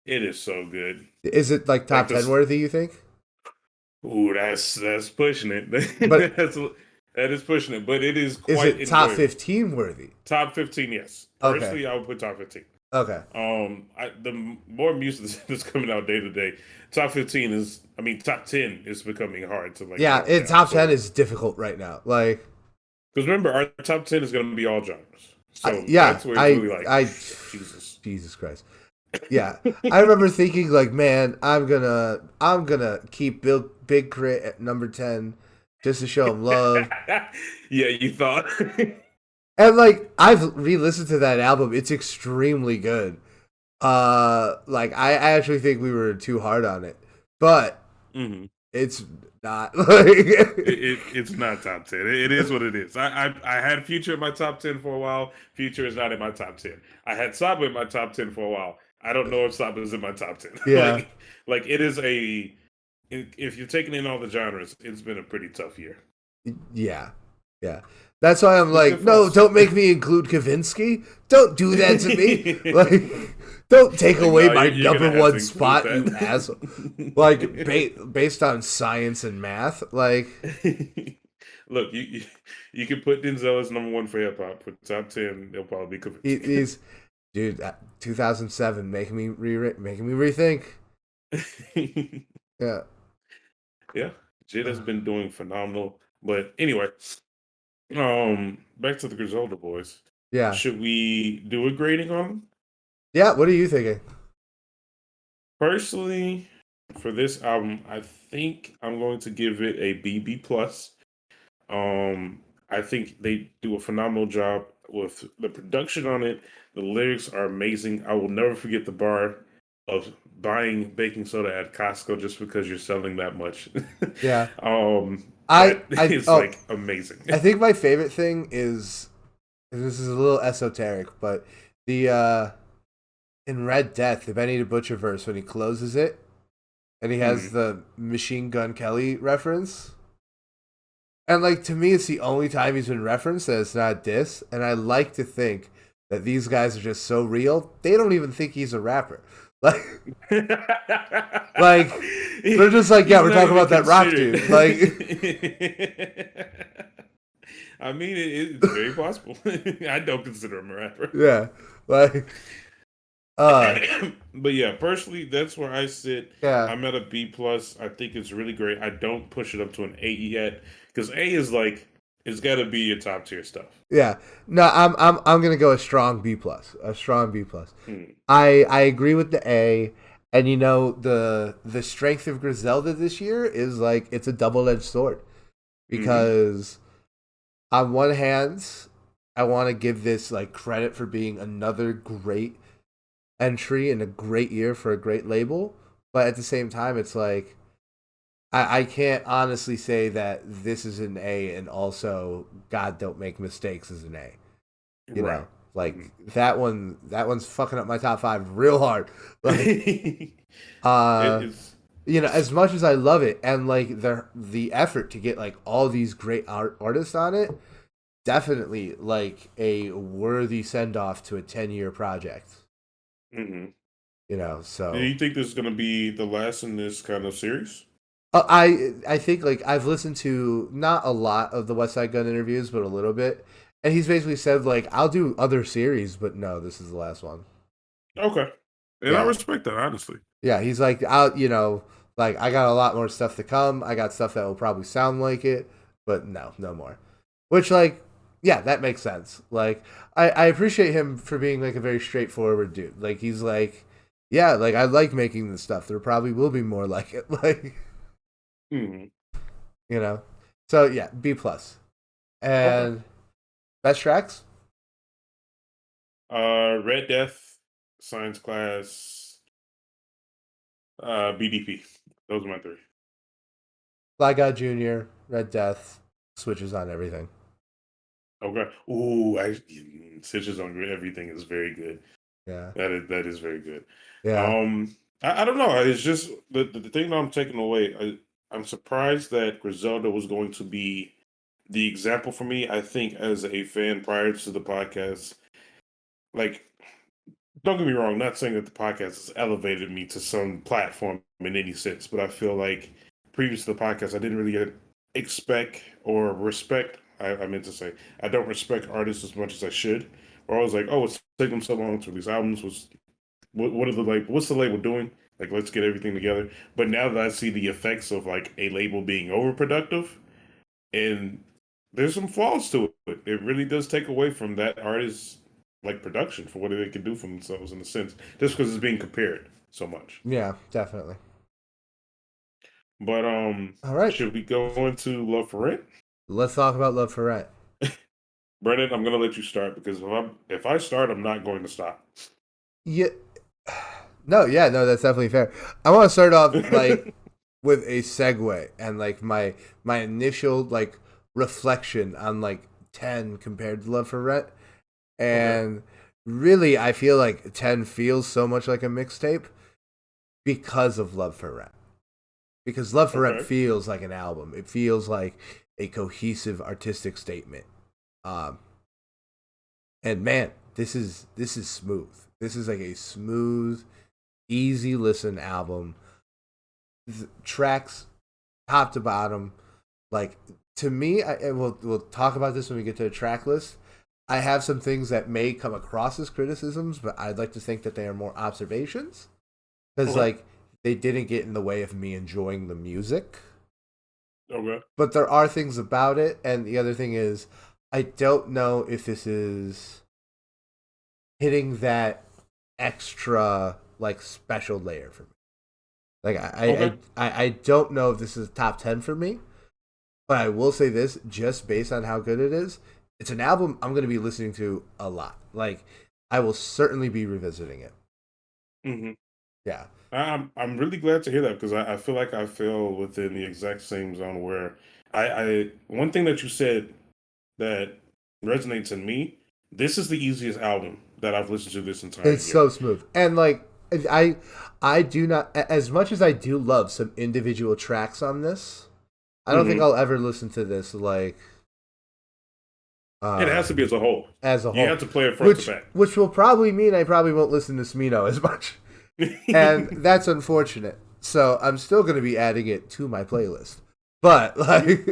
it is so good. Is it like Like top 10 this. worthy, you think? Ooh, that's pushing it. But That is pushing it, but it is is quite it top enjoyable. 15 worthy? Top 15, yes. Okay. Personally, I would put top 15. Okay. The more music that's coming out day to day, top 15 is, I mean, top 10 is becoming hard to like Yeah, narrow it down. top 10 So, is difficult right now. Like because remember, our top 10 is going to be all genres. So that's where it's really like, I Jesus. Jesus Christ. Yeah. I remember thinking like, man, I'm gonna keep Big Crit at number 10 just to show him love. Yeah, you thought. And like I've re-listened to that album. It's extremely good. Like I actually think we were too hard on it. But Hmm. it's not like It's not top 10. It is what it is. I had Future in my top 10 for a while. Future is not in my top 10. I had Saba in my top 10 for a while. I don't know if Saba is in my top 10. yeah. Like it is a if you're taking in all the genres, it's been a pretty tough year. Yeah. Yeah. That's why I'm But like, good for no, us. don't make me include Kavinsky. Don't do that to me. Like, don't take Like, away no, my you're number gonna have to one include spot, you asshole. Like, that. based on science and math. Like, Look, you can put Denzel as number one for hip hop. For top 10, they'll probably be Kavinsky. he's, dude, 2007, making me rethink. Yeah. Yeah, Jid has been doing phenomenal. But anyway, back to the Griselda boys. Yeah. Should we do a grading on them? Yeah. What are you thinking? Personally, for this album, I think I'm going to give it a BB plus. I think they do a phenomenal job with the production on it. The lyrics are amazing. I will never forget the bar of buying baking soda at Costco just because you're selling that much. Yeah. That I, is oh, like amazing. I think my favorite thing is, and this is a little esoteric, but the, in Red Death, the Benny the Butcher verse, when he closes it, and he has Mhm. the Machine Gun Kelly reference. And like to me, it's the only time he's been referenced that it's not diss. And I like to think that these guys are just so real, they don't even think he's a rapper. Like, like they're just like, yeah, He's we're not talking even about that rock considered. dude. Like, I mean, it's very possible. I don't consider him a rapper. yeah, like, uh, But yeah, personally, that's where I sit. yeah, I'm at a B plus. I think it's really great. I don't push it up to an A yet because A is like it's got to be your top tier stuff. yeah. No, I'm gonna go a strong B plus, a strong B plus. Hmm. I agree with the A, and you know the strength of Griselda this year is like it's a double edged sword Hmm. because on one hand, I want to give this like credit for being another great entry and a great year for a great label, but at the same time, it's like I can't honestly say that this is an A and also God don't make mistakes is an A. You Right. know, like Mhm. that one's fucking up my top five real hard. Like, it, uh, it's you know, as much as I love it and like the effort to get like all these great artists on it, definitely like a worthy send off to a 10-year project. mhm. You know, Do so you think this is going to be the last in this kind of series? I think like I've listened to not a lot of the Westside Gun interviews, but a little bit, and he's basically said like I'll do other series, but no, this is the last one. Okay. And I Yeah, respect that, honestly. yeah. He's like I'll like I got a lot more stuff to come. I got stuff that will probably sound like it, but no, no more. Which like yeah, that makes sense. Like I appreciate him for being like a very straightforward dude. Like he's like yeah, like I like making this stuff. There probably will be more like it. Like Hmm. you know. So yeah, B plus. Okay. And best tracks? Red Death, Science Class, BDP. Those are my three. Fly God Jr., Red Death, switches on everything. Okay. Ooh, Stitches on Everything is very good. Yeah. That is very good. Yeah. I don't know. It's just the thing that I'm taking away. I'm surprised that Griselda was going to be the example for me. I think as a fan prior to the podcast, like don't get me wrong, not saying that the podcast has elevated me to some platform in any sense, but I feel like previous to the podcast, I didn't really expect or respect. I meant to say I don't respect artists as much as I should. Or I was like, oh, it's taking them so long to release albums. What are the label? What's the label doing? Like, let's get everything together. But now that I see the effects of like a label being overproductive, and there's some flaws to it. It really does take away from that artist's like production for what they can do for themselves in a sense, just because it's being compared so much. Yeah, definitely. But All right. should we go into Love for Rent? Let's talk about Love for Rent. Brennan, I'm gonna let you start because if I start, I'm not going to stop. Yeah. No, yeah, no, that's definitely fair. I want to start off like with a segue and like my initial like reflection on like 10 compared to Love for Rent. Okay. And really I feel like 10 feels so much like a mixtape because of Love for Rent. Because Love for Rent Okay. feels like an album. It feels like a cohesive artistic statement. Um, and man, this is smooth. This is like a smooth, easy listen album. Tracks top to bottom. Like to me, and we'll talk about this when we get to the track list. I have some things that may come across as criticisms, but I'd like to think that they are more observations because Okay. like they didn't get in the way of me enjoying the music. Okay. But there are things about it, and the other thing is, I don't know if this is hitting that extra like special layer for me. Like Okay. I don't know if this is top 10 for me, but I will say this just based on how good it is. It's an album I'm going to be listening to a lot. Like I will certainly be revisiting it. Hmm. Yeah. I'm really glad to hear that because I feel like I fell within the exact same zone where I one thing that you said that resonates in me. This is the easiest album that I've listened to this entire It's year. so smooth. And like I I do not as much as I do love some individual tracks on this. I don't think Hmm. I'll ever listen to this like It has uh to be as a whole. as a You whole. have to play it front to Which back. which will probably mean I probably won't listen to Smino as much. and that's unfortunate. So I'm still going to be adding it to my playlist. But like,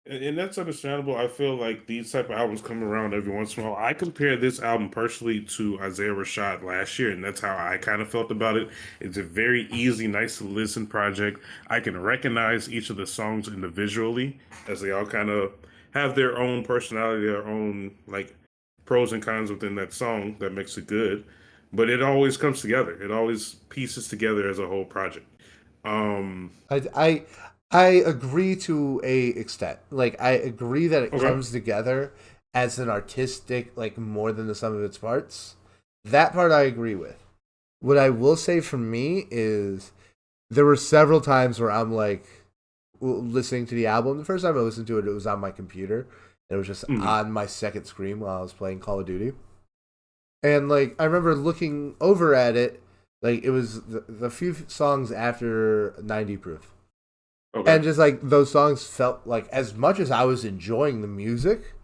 And that's understandable. I feel like these type of albums come around every once in a while. I compare this album personally to Isaiah Rashad last year, and that's how I kind of felt about it. It's a very easy, nice to listen project. I can recognize each of the songs individually as they all kind of have their own personality, their own like pros and cons within that song that makes it good. But it always comes together. It always pieces together as a whole project. Um, I, I I agree to a extent. Like I agree that it okay. comes together as an artistic, like more than the sum of its parts. That part I agree with. What I will say for me is there were several times where I'm like listening to the album. The first time I listened to it, it was on my computer. It was just Mhm. on my second screen while I was playing Call of Duty. And like I remember looking over at it, like it was the few songs after 90 Proof. Okay. And just like those songs felt like as much as I was enjoying the music,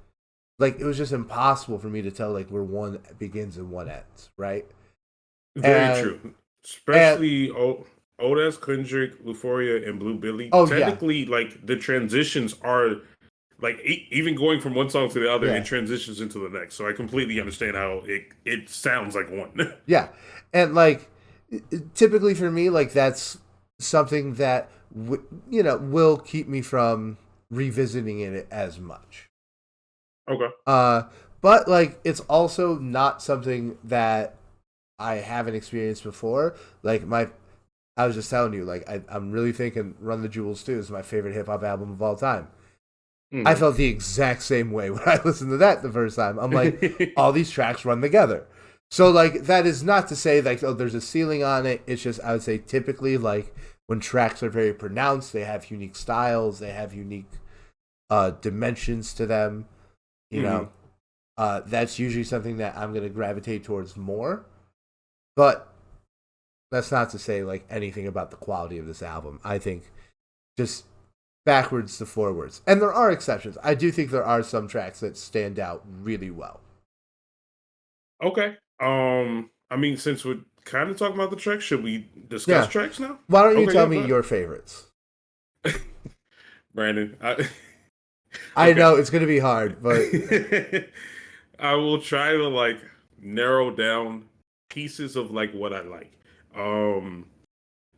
like it was just impossible for me to tell like where one begins and one ends, right? Very And true. and Especially old as Kendrick, Euphoria, and Blue Billy. oh yeah, Technically, like the transitions are like even going from one song to the other, it yeah, transitions into the next. So I completely understand how it sounds like one. yeah. And like typically for me, like that's something that will keep me from revisiting it as much. Okay. Uh, but like it's also not something that I haven't experienced before. Like I was just telling you, like I'm really thinking "Run the Jewels" too is my favorite hip hop album of all time. I Hmm. felt the exact same way when I listened to that the first time. I'm like, all these tracks run together. So like that is not to say like oh there's a ceiling on it. It's just I would say typically like when tracks are very pronounced, they have unique styles, they have unique dimensions to them. You know, Hmm. that's usually something that I'm gonna gravitate towards more. But that's not to say like anything about the quality of this album. I think just backwards to forwards. And there are exceptions. I do think there are some tracks that stand out really well. Okay. I mean, since we're kind of talking about the tracks, should we discuss Yeah. tracks now? Why don't you Okay. tell Yeah. me Go your favorites? ahead. Brandon. I Okay. know it's going to be hard, but I will try to like narrow down pieces of like what I like. Um,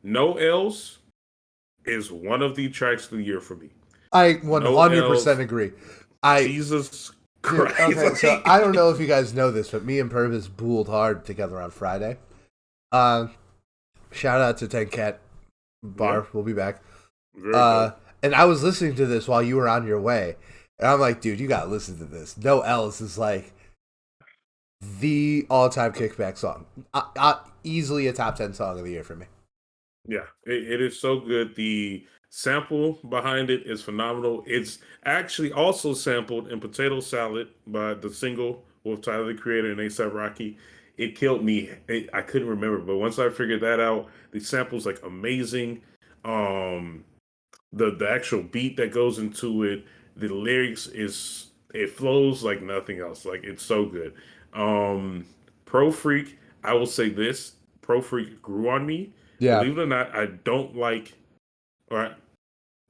No L's is one of the tracks of the year for me. I No 100% L's, agree. I Jesus Dude, Christ. okay, so I don't know if you guys know this, but me and Purvis booled hard together on Friday. Uh, Shout out to 10 Cat Yeah, Bar. We'll be back. very Uh, dope. and I was listening to this while you were on your way. And I'm like, dude, you gotta listen to this. No L's is like the all-time kickback song. Easily a top 10 song of the year for me. Yeah, it is so good. The sample behind it is phenomenal. It's actually also sampled in Potato Salad by the single with Tyler the Creator and ASAP Rocky. It killed me. I couldn't remember, but once I figured that out, the sample's like amazing. Um, the actual beat that goes into it, the lyrics is it flows like nothing else. Like it's so good. Um, Pro Freak, I will say this: Pro Freak grew on me. Yeah. Believe it or not, I don't like, or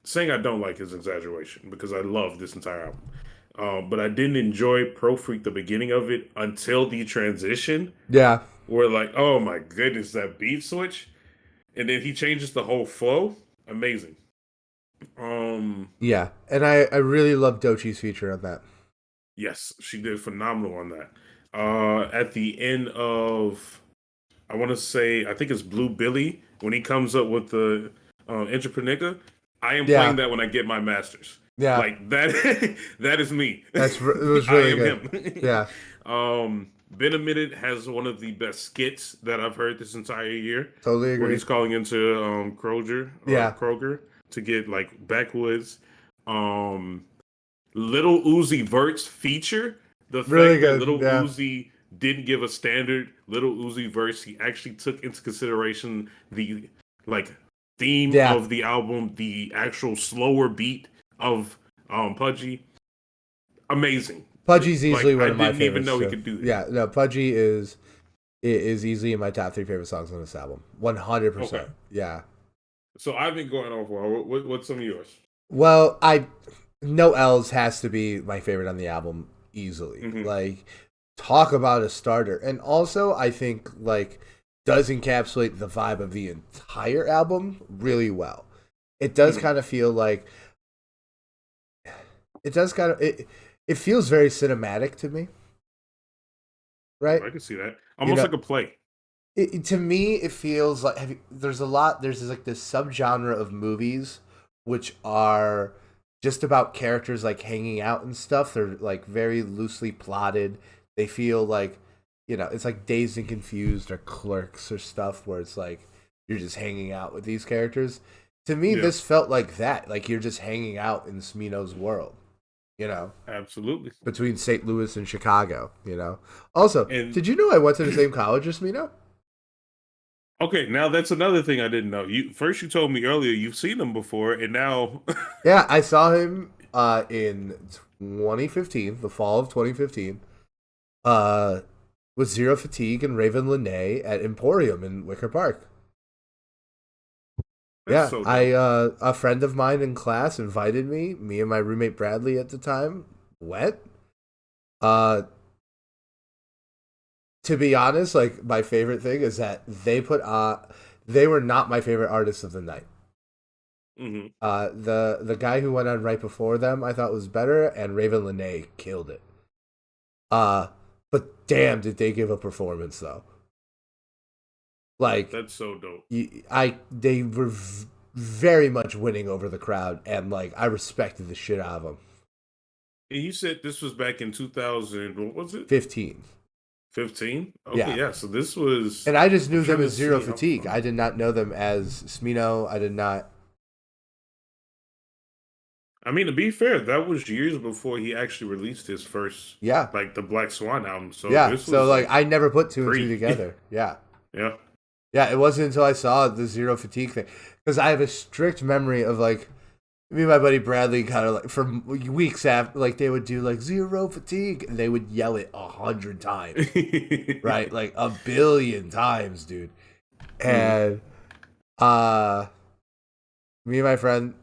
saying I don't like is exaggeration because I love this entire album. But I didn't enjoy Pro Freak the beginning of it until the transition, Yeah. where like, oh my goodness, that beat switch, and then he changes the whole flow. Amazing. Um, Yeah. And I really love Dochi's feature on that. yes, she did phenomenal on that. At the end of, I want to say, I think it's Blue Billy when he comes up with the entrepreneur. I am playing Yeah. that when I get my masters. Yeah. Like that, that is me. It was I really am good. him. Yeah. Been a minute has one of the best skits that I've heard this entire year, Totally where agree. he's calling into Yeah. Kroger to get like backwoods. Um, Little Uzi Vert's feature, the Really fact that good. Little Yeah. Uzi didn't give a standard Little Uzi verse, he actually took into consideration the like theme Yeah. of the album, the actual slower beat of Pudgy. Amazing. Pudgy's easily Like one I of my didn't even favorites know he too. could do that. Yeah, no, Pudgy is It is easily in my top three favorite songs on this album. Okay. 100%. Yeah. So I've been going off. What's some of yours? Well, No L's has to be my favorite on the album easily. Hmm. Like, talk about a starter. And also, I think, like, does encapsulate the vibe of the entire album really well. It does Hmm. kind of feel like it does kind of it feels very cinematic to me, right? I can see that. You Almost know, like a play. to me it feels like there's like this subgenre of movies which are just about characters like hanging out and stuff. They're like very loosely plotted. They feel like, it's like Dazed and Confused or Clerks or stuff where it's like you're just hanging out with these characters. To me, Yeah, this felt like that. Like you're just hanging out in Smino's world, you know, absolutely. between St. Louis and Chicago. Also, And did you know I went to the same college as Smino? okay, now that's another thing I didn't know. You told me earlier you've seen him before, and now Yeah, I saw him in 2015, the fall of 2015, uh, with Zero Fatigue and Raven Lene at Emporium in Wicker Park. that's Yeah, so dope. a friend of mine in class invited me. Me and my roommate Bradley at the time went. Uh, to be honest, like my favorite thing is that they were not my favorite artists of the night. Hmm. The guy who went on right before them I thought was better, and Raven Lene killed it. Uh, but damn, did they give a performance though? Like, That's so dope. they were very much winning over the crowd, and like I respected the shit out of them. And you said this was back in 2000. What was it? 15, 15. Okay, yeah, yeah. So this was. and I just I'm knew them trying to as Zero see how Fatigue. far. I did not know them as Smino. I did not. I mean, to be fair, that was years before he actually released his first, Yeah, like the Black Swan album. So yeah. this So was like like I never put two and two pre. together. Yeah. Yeah. Yeah, it wasn't until I saw the Zero Fatigue thing, because I have a strict memory of like me and my buddy Bradley kind of like for weeks after, like they would do like Zero Fatigue and they would yell it 100 times, right? Like a billion times, dude. Mhm. And uh me and my friend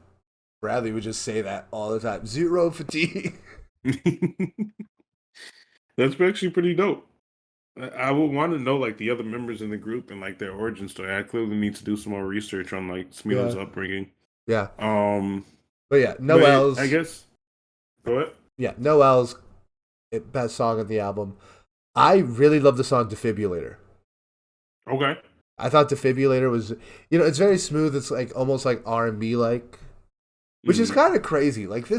Bradley would just say that all the time. Zero Fatigue. That's actually pretty dope. I would want to know like the other members in the group and like their origin story. I clearly need to do some more research on like Smino's Yeah. upbringing. Yeah. Um, But yeah, but I Noel's guess go ahead. yeah, Noel's best song of the album. I really love the song Defibrillator. Okay. I thought Defibrillator was, it's very smooth. It's like almost like R&B like, which is Hmm. kind of crazy. Like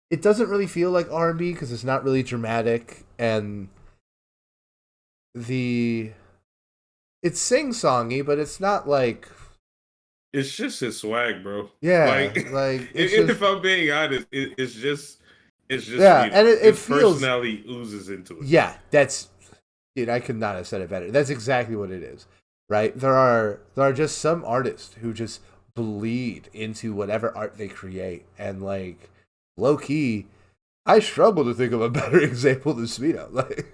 it doesn't really feel like R&B because it's not really dramatic, and the it's sing-songy, but it's not like, It's just his swag, bro. yeah, Like, like it's if just, I'm being honest, it's just yeah, and Smino. it His feels, personality oozes into it. yeah, dude, I could not have said it better. That's exactly what it is, right? There are just some artists who just bleed into whatever art they create, and like low key, I struggle to think of a better example than Smino. Like,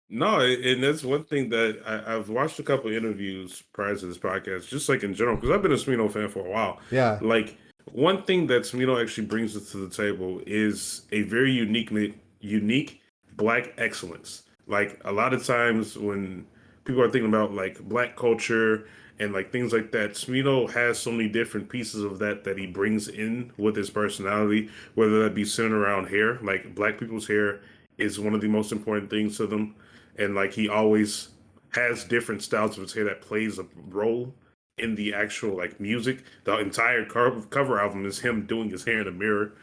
No, and that's one thing that I've watched a couple interviews prior to this podcast, just like in general, because I've been a Smino fan for a while. yeah, Like one thing that Smino actually brings to the table is a very unique black excellence. Like a lot of times when people are thinking about like black culture and like things like that, Smino has so many different pieces of that he brings in with his personality, whether that be centered around hair, like black people's hair is one of the most important things to them, and like he always has different styles of his hair that plays a role in the actual like music. The entire cover album is him doing his hair in the mirror.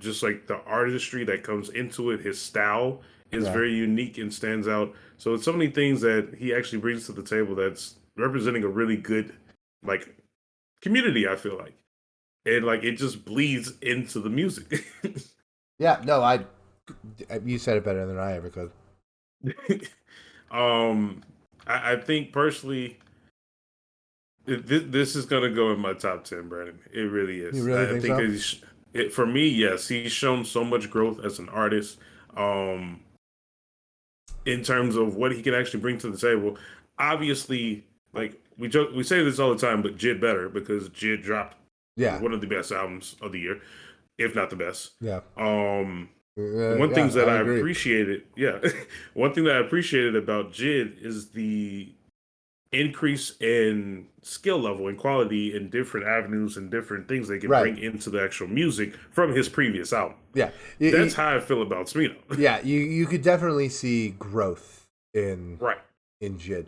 Just like the artistry that comes into it, his style is yeah, very unique and stands out. So it's so many things that he actually brings to the table that's representing a really good like community, I feel like. And like it just bleeds into the music. yeah. No, you said it better than I ever could. um I think personally this is gonna go in my top 10, Brandon. It really You is. really I think think so? for me, yes, he's shown so much growth as an artist. Um, in terms of what he can actually bring to the table. Obviously, like we say this all the time, but Jid better because Jid dropped Yeah, one of the best albums of the year, if not the best. yeah, One things yeah. that I I agree. appreciated, yeah, one thing that I appreciated about Jid is the increase in skill level and quality in different avenues and different things they can Right. bring into the actual music from his previous album. Yeah. That's how I feel about Smino. Yeah. You could definitely see growth in Right. Jid.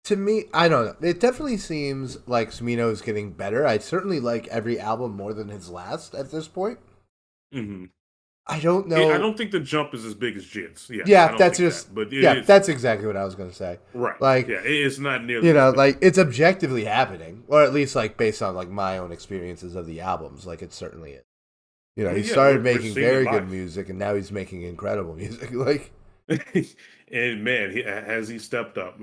To me, I don't know. It definitely seems like Smino is getting better. I certainly like every album more than his last at this point. Hmm. I don't I know. don't think the jump is as big as Jid's. Yeah, I Yeah, don't that's think just that, but it yeah, is that's exactly what I was gonna say. right. Like, Yeah, it's not nearly as big. like it's objectively happening, or at least like based on like my own experiences of the albums, like it certainly is. I He mean, yeah, started we're making seeing it very good live. music, and now he's making incredible music. Like, And man, has he stepped up?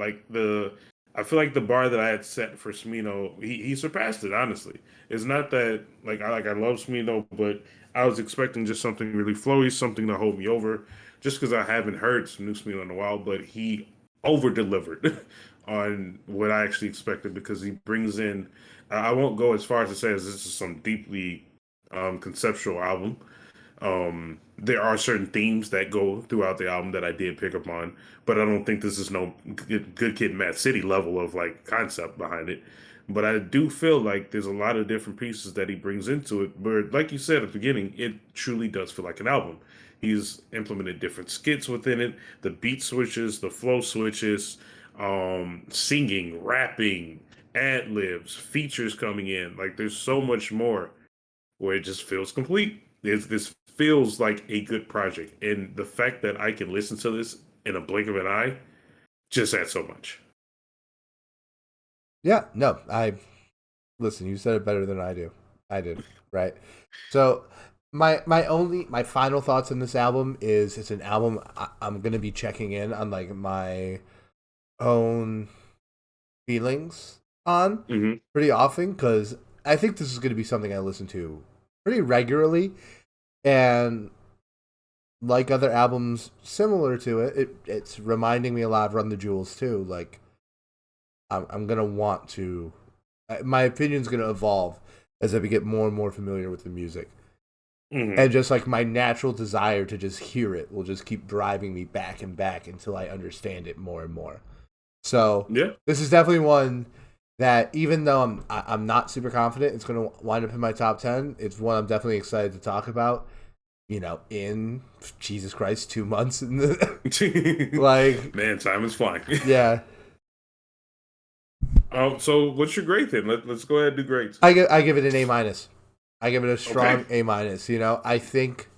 I feel like the bar that I had set for Smino, he surpassed it. Honestly, it's not that I love Smino, but I was expecting just something really flowy, something to hold me over, just because I haven't heard some new Smino in a while. But he over delivered on what I actually expected because he brings in. I won't go as far as to say as this is some deeply conceptual album. There are certain themes that go throughout the album that I did pick up on, but I don't think this is no Good Kid, Mad City level of like concept behind it. But I do feel like there's a lot of different pieces that he brings into it. But like you said at the beginning, it truly does feel like an album. He's implemented different skits within it, the beat switches, the flow switches, singing, rapping, ad libs, features coming in. Like there's so much more where it just feels complete. This feels like a good project, and the fact that I can listen to this in a blink of an eye just adds so much. yeah, no, I listen. You said it better than I do. I did, right? So my final thoughts on this album is it's an album I'm gonna be checking in on like my own feelings on Hmm. pretty often because I think this is gonna be something I listen to pretty regularly and like other albums similar to it's reminding me a lot of Run the Jewels too. Like I'm gonna want to. My opinion's gonna evolve as I get more and more familiar with the music, Hmm. and just like my natural desire to just hear it will just keep driving me back and back until I understand it more and more. So Yeah. this is definitely one that even though I'm not super confident it's gonna wind up in my top 10, it's one I'm definitely excited to talk about. In Jesus Christ, 2 months in the like, Man, time is flying. yeah. So what's your grade then? Let's go ahead and do grades. I give it an A minus. I give it a Okay. strong A minus. I think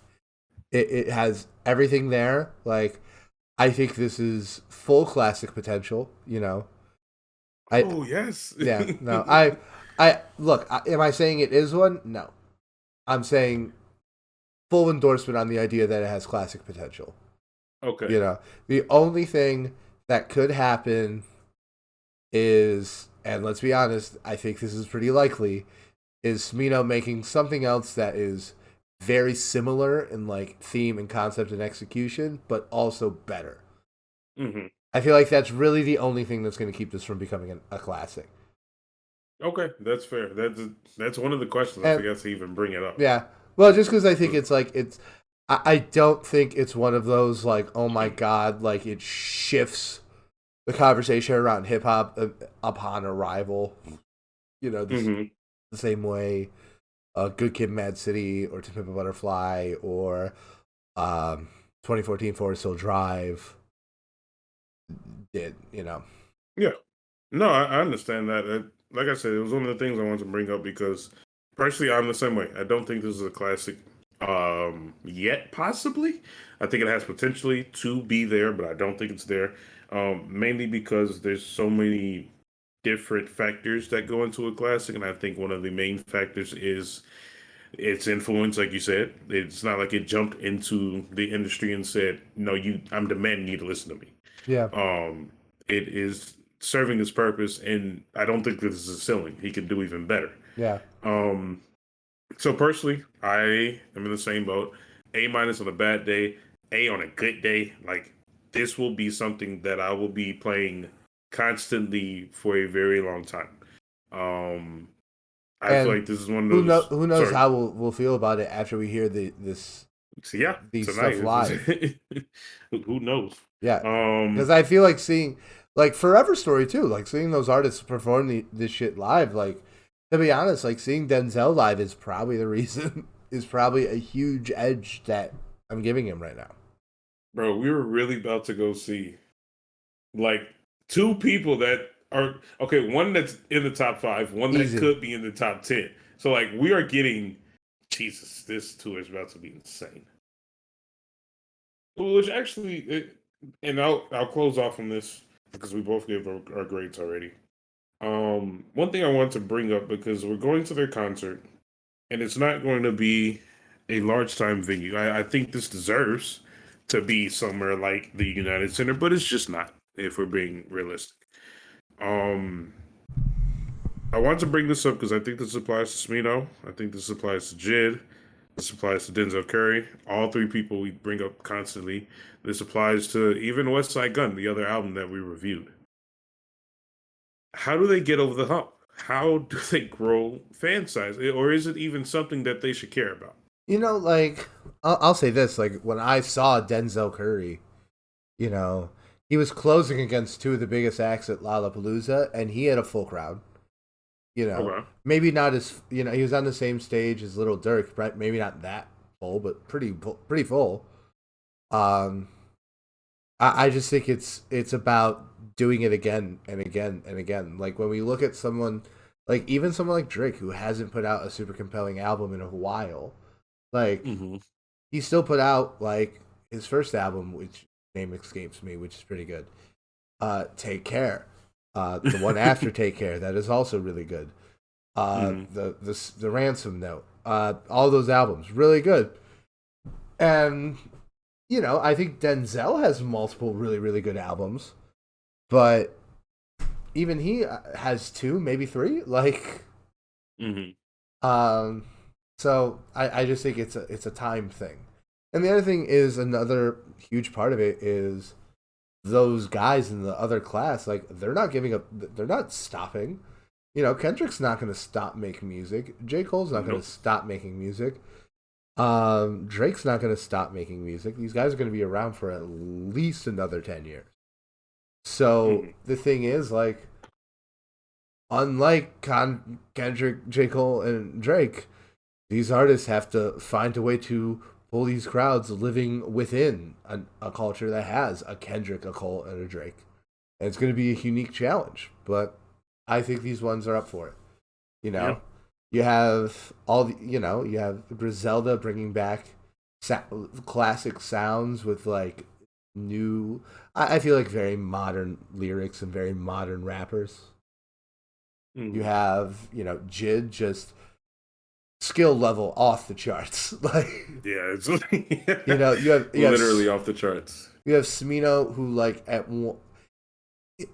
it has everything there. Like, I think this is full classic potential. I Oh yes. yeah no I look. Am I saying it is one? No, I'm saying full endorsement on the idea that it has classic potential. Okay. The only thing that could happen is, and let's be honest, I think this is pretty likely, is Smino making something else that is very similar in like theme and concept and execution, but also better. Hmm. I feel like that's really the only thing that's going to keep this from becoming a classic. Okay, that's fair. That's one of the questions I And forgot to even bring it up. yeah, well, just because I think it's like I don't think it's one of those like, oh my god, like it shifts the conversation around hip hop upon arrival. Hmm. The same way Good Kid, Mad City, or To Pimp a Butterfly, or 2014 Forest Hill Drive did. Yeah. No, I understand that. Like I said, it was one of the things I wanted to bring up because personally, I'm the same way. I don't think this is a classic yet, possibly. I think it has potentially to be there, but I don't think it's there. Mainly because there's so many different factors that go into a classic, and I think one of the main factors is its influence. Like you said, it's not like it jumped into the industry and said, "No, I'm demanding you to listen to me." Yeah, Um, it is serving its purpose, and I don't think this is a ceiling. He could do even better. yeah, Um, so personally, I am in the same boat. A minus on a bad day, A on a good day. Like this will be something that I will be playing constantly for a very long time. Um, I feel And like this is one of those. who knows Sorry. how we'll feel about it after we hear So yeah, these tonight. stuff live. Who knows? Yeah, because Um, I feel like seeing like Forever Story too, like seeing those artists perform this shit live. Like to be honest, like seeing Denzel live is probably the reason is probably a huge edge that I'm giving him right now. bro, we were really about to go see like two people that are okay. One that's in the top five, one that Easy. could be in the top 10. So like we are getting Jesus. This tour is about to be insane. Which actually, and I'll close off on this because we both gave our grades already. One thing I want to bring up because we're going to their concert, and it's not going to be a large time venue. I think this deserves to be somewhere like the United Center, but it's just not. If we're being realistic, um, I want to bring this up because I think this applies to Smino. I think this applies to Jid. This applies to Denzel Curry. All three people we bring up constantly. This applies to even Westside Gunn, the other album that we reviewed. How do they get over the hump? How do they grow fan size? Or is it even something that they should care about? You know, like I'll say this: like when I saw Denzel Curry, you know, he was closing against two of the biggest acts at Lollapalooza, and he had a full crowd. You know, Okay. maybe not as he was on the same stage as Little Dirk, right? Maybe not that full, but pretty full. Um, I just think it's about doing it again and again and again. Like when we look at someone, like even someone like Drake, who hasn't put out a super compelling album in a while, like Mm-hmm. he still put out like his first album, which name escapes me, which is pretty good. Take Care. The one after Take Care, that is also really good. Mm-hmm. The Ransom Note. All those albums, really good. And I think Denzel has multiple really, really good albums, but even he has two, maybe three. Like, Mm-hmm. um, so I just think it's a time thing. And the other thing is another huge part of it is those guys in the other class, like they're not giving up, they're not stopping. Kendrick's not going to stop making music. J. Cole's not going to Nope. stop making music. Drake's not going to stop making music. These guys are going to be around for at least another 10 years. So Mm-hmm. the thing is, like, unlike Kendrick, J. Cole, and Drake, these artists have to find a way to pull these crowds living within a culture that has a Kendrick, a Cole, and a Drake. And it's going to be a unique challenge, but I think these ones are up for it. You Yeah. know, you have you have Griselda bringing back classic sounds with like new, I feel like very modern lyrics and very modern rappers. You Mm-hmm. have, Jid just skill level off the charts. Like, Yeah. It's you have literally off the charts. Smino who like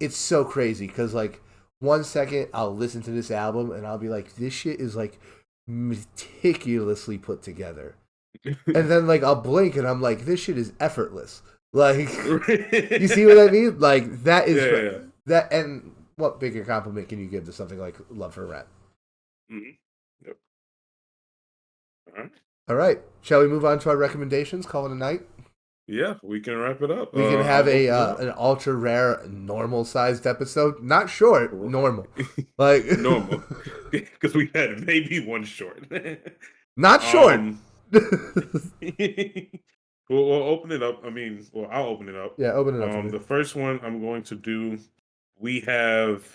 it's so crazy because like 1 second I'll listen to this album and I'll be like, this shit is like meticulously put together, and then like I'll blink and I'm like, this shit is effortless. Like, you see what I mean? Like that is Yeah. Yeah. that, and what bigger compliment can you give to something like Love for Rent? Mm-hmm. Yep. All right. All right, shall we move on to our recommendations? Call it a night. Yeah, we can wrap it up. We can have I'll a open it up. an ultra rare normal sized episode, not short, normal, like Normal, because we had maybe one short. not short. um, we'll open it up. I mean, well, I'll open it up. Yeah, open it up for me. The first one I'm going to do, we have,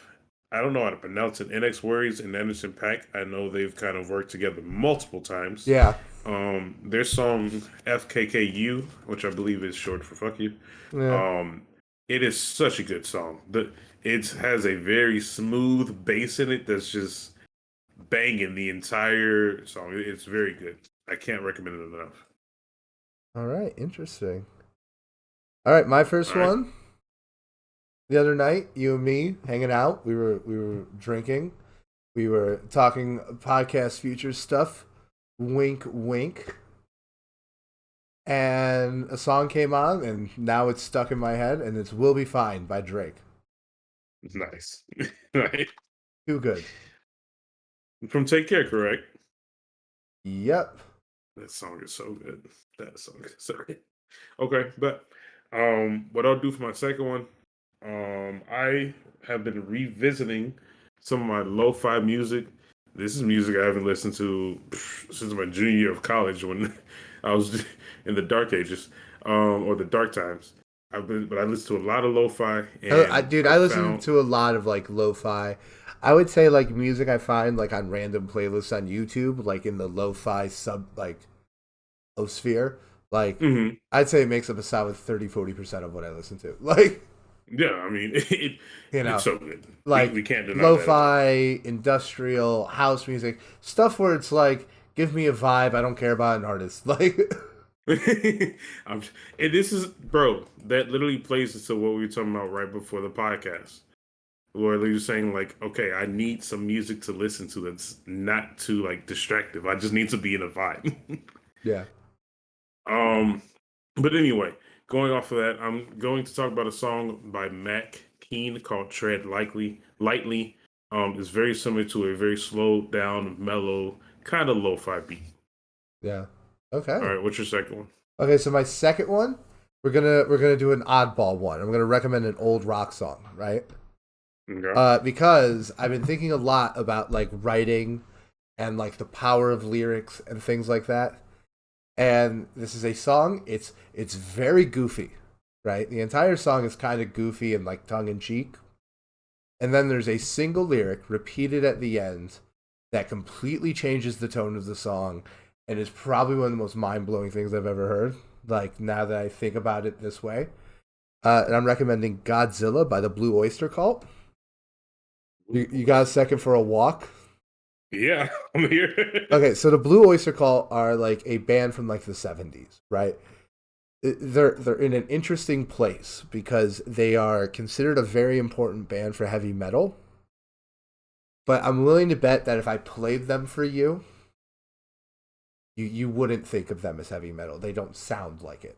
I don't know how to pronounce it, NX Worries and Anderson Paak. I know they've kind of worked together multiple times. Yeah, Their song FKKU, which I believe is short for fuck you. yeah. Um, it is such a good song. It has a very smooth bass in it that's just banging the entire song. It's very good. I can't recommend it enough. All right, interesting. All right, my first All right. one. The other night, you and me hanging out. We were drinking. We were talking podcast future stuff. Wink, wink. and a song came on, and now it's stuck in my head, and it's "We'll Be Fine" by Drake. Nice. Right. Too good. From Take Care, correct? Yep. That song is so good. That song is so good. Okay, but what I'll do for my second one, I have been revisiting some of my lo-fi music. This is music I haven't listened to since my junior year of college when I was in the dark ages, or the dark times. But I listen to a lot of lo-fi, and Dude, I I listen found to a lot of like lo-fi. I would say like music I find like on random playlists on YouTube, like in the lo-fi sub like sphere. Like Mhm. I'd say it makes up a solid 30-40% of what I listen to. Like, Yeah, I mean you it's know, so good. like We can't deny that at all. lo-fi, industrial, house music, stuff where it's like, give me a vibe. I don't care about an artist. Like, I'm, and this is, bro, that literally plays into what we were talking about right before the podcast, where you're saying like, okay, I need some music to listen to that's not too like distractive. I just need to be in a vibe. yeah, um, but anyway, going off of that, I'm going to talk about a song by Mac Keen called "Tread Lightly." It's very similar to a very slowed down, mellow, kind of lo-fi beat. yeah. All Okay. right, what's your second one? Okay, so my second one, we're gonna do an oddball one. I'm gonna recommend an old rock song, right? Okay. Because I've been thinking a lot about like writing and like the power of lyrics and things like that. And this is a song. It's very goofy, right? The entire song is kind of goofy and like tongue in cheek. And then there's a single lyric repeated at the end that completely changes the tone of the song and is probably one of the most mind-blowing things I've ever heard. Like now that I think about it this way. And I'm recommending Godzilla by the Blue Oyster Cult. You got a second for a walk? Yeah, I'm here. Okay, so the Blue Oyster Cult are like a band from like the 70s, right? They're in an interesting place because they are considered a very important band for heavy metal. But I'm willing to bet that if I played them for you, you wouldn't think of them as heavy metal. They don't sound like it.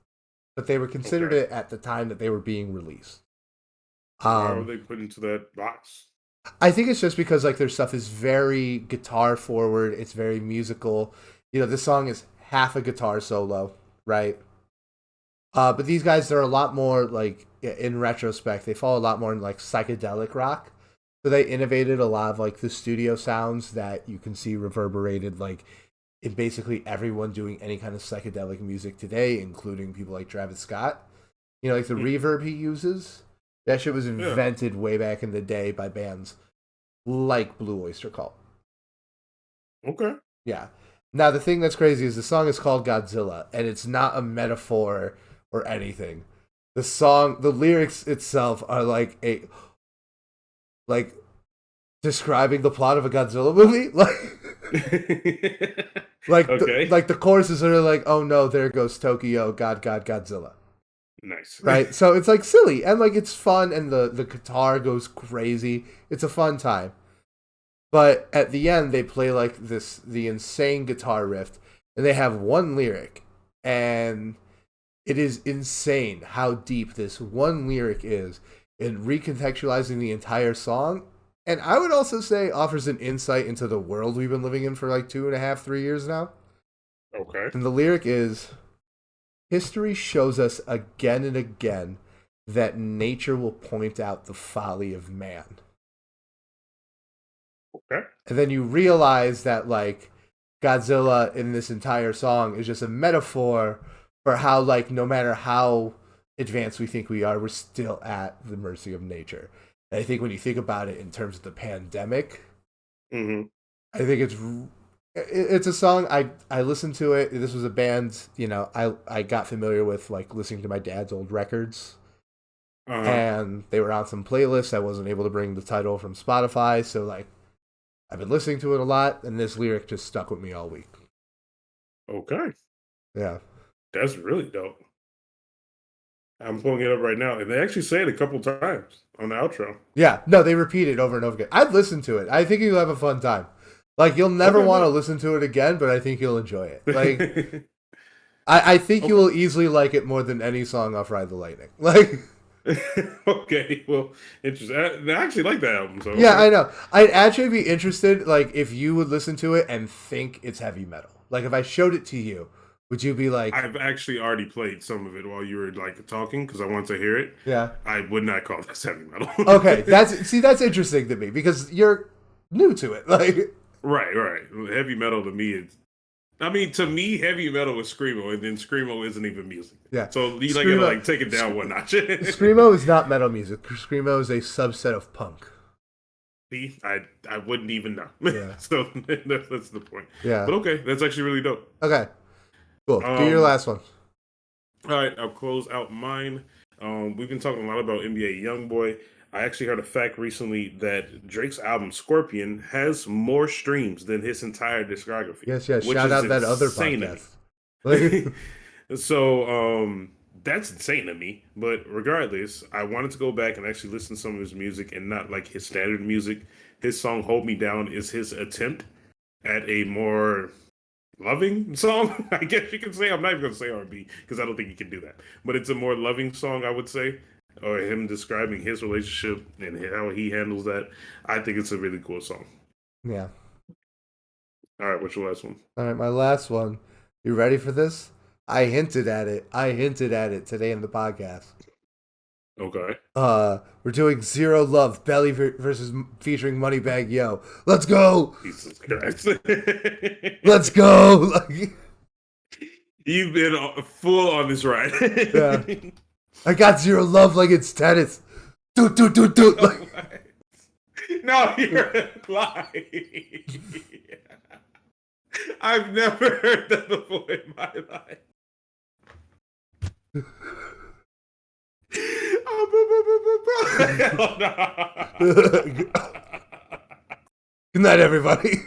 But they were considered Okay. it at the time that they were being released. Why were Um, they put into that box? I think it's just because like their stuff is very guitar forward. It's very musical. You know, this song is half a guitar solo, right? But these guys, they're a lot more like in retrospect, they fall a lot more in like psychedelic rock. So they innovated a lot of like the studio sounds that you can see reverberated like in basically everyone doing any kind of psychedelic music today, including people like Travis Scott. You know, like the Hmm. reverb he uses. That shit was Yeah. invented way back in the day by bands like Blue Oyster Cult. Okay. Yeah. Now the thing that's crazy is the song is called Godzilla, and it's not a metaphor or anything. The lyrics itself are like describing the plot of a Godzilla movie. Okay. Like the choruses are like, oh no, there goes Tokyo, God, Godzilla. Nice. Right? So it's like silly and like it's fun, and the guitar goes crazy. It's a fun time. But at the end, they play like the insane guitar riff, and they have one lyric, and it is insane how deep this one lyric is in recontextualizing the entire song. And I would also say offers an insight into the world we've been living in for like 2.5, 3 years now. Okay. And the lyric is, history shows us again and again that nature will point out the folly of man. Okay. And then you realize that like Godzilla in this entire song is just a metaphor for how like no matter how advanced we think we are, we're still at the mercy of nature. And I think when you think about it in terms of the pandemic, Mm-hmm. I think it's a song I listened to it. This was a band, you know, I got familiar with like listening to my dad's old records, Uh-huh. and they were on some playlists. I wasn't able to bring the title from Spotify, so like I've been listening to it a lot, and this lyric just stuck with me all week. Okay. Yeah. That's really dope. I'm pulling it up right now, and they actually say it a couple times on the outro. Yeah. No, they repeat it over and over again. I'd listen to it. I think you'll have a fun time. Like, you'll never Okay, want to listen to it again, but I think you'll enjoy it. Like, bet. I think you will easily like it more than any song off Ride the Lightning. Like, Okay, well, interesting. I actually like that album. So yeah, okay. I know. I'd actually be interested, like, if you would listen to it and think it's heavy metal. Like, if I showed it to you, would you be like, I've actually already played some of it while you were like talking because I wanted to hear it. yeah, I would not call this heavy metal. okay, that's interesting to me because you're new to it. Like, right. Heavy metal to me is. I mean, to me, heavy metal is screamo, and then screamo isn't even music. yeah, So you like gotta like take it down one notch. Screamo is not metal music. Screamo is a subset of punk. See, I wouldn't even know. Yeah. So that's the point. Yeah. But okay, that's actually really dope. Okay. Cool. Do your last one. All right, I'll close out mine. We've been talking a lot about NBA YoungBoy. I actually heard a fact recently that Drake's album Scorpion has more streams than his entire discography. Yes. which Shout is out that other insane to podcast. me. So that's insane to me. But regardless, I wanted to go back and actually listen to some of his music and not like his standard music. His song "Hold Me Down" is his attempt at a more loving song, I guess you can say. I'm not even going to say R&B because I don't think he can do that. But it's a more loving song, I would say, or him describing his relationship and how he handles that. I think it's a really cool song. Yeah. All right, what's your last one? All right, my last one. You ready for this? I hinted at it today in the podcast. Okay. We're doing Zero Love, Belly versus featuring Moneybag Yo. Let's go! Jesus Christ. Let's go! You've been full on this ride. Yeah. I got Zero Love like it's tennis. Doot. Like, no, you're lying. I've never heard that before in my life. Good night, everybody.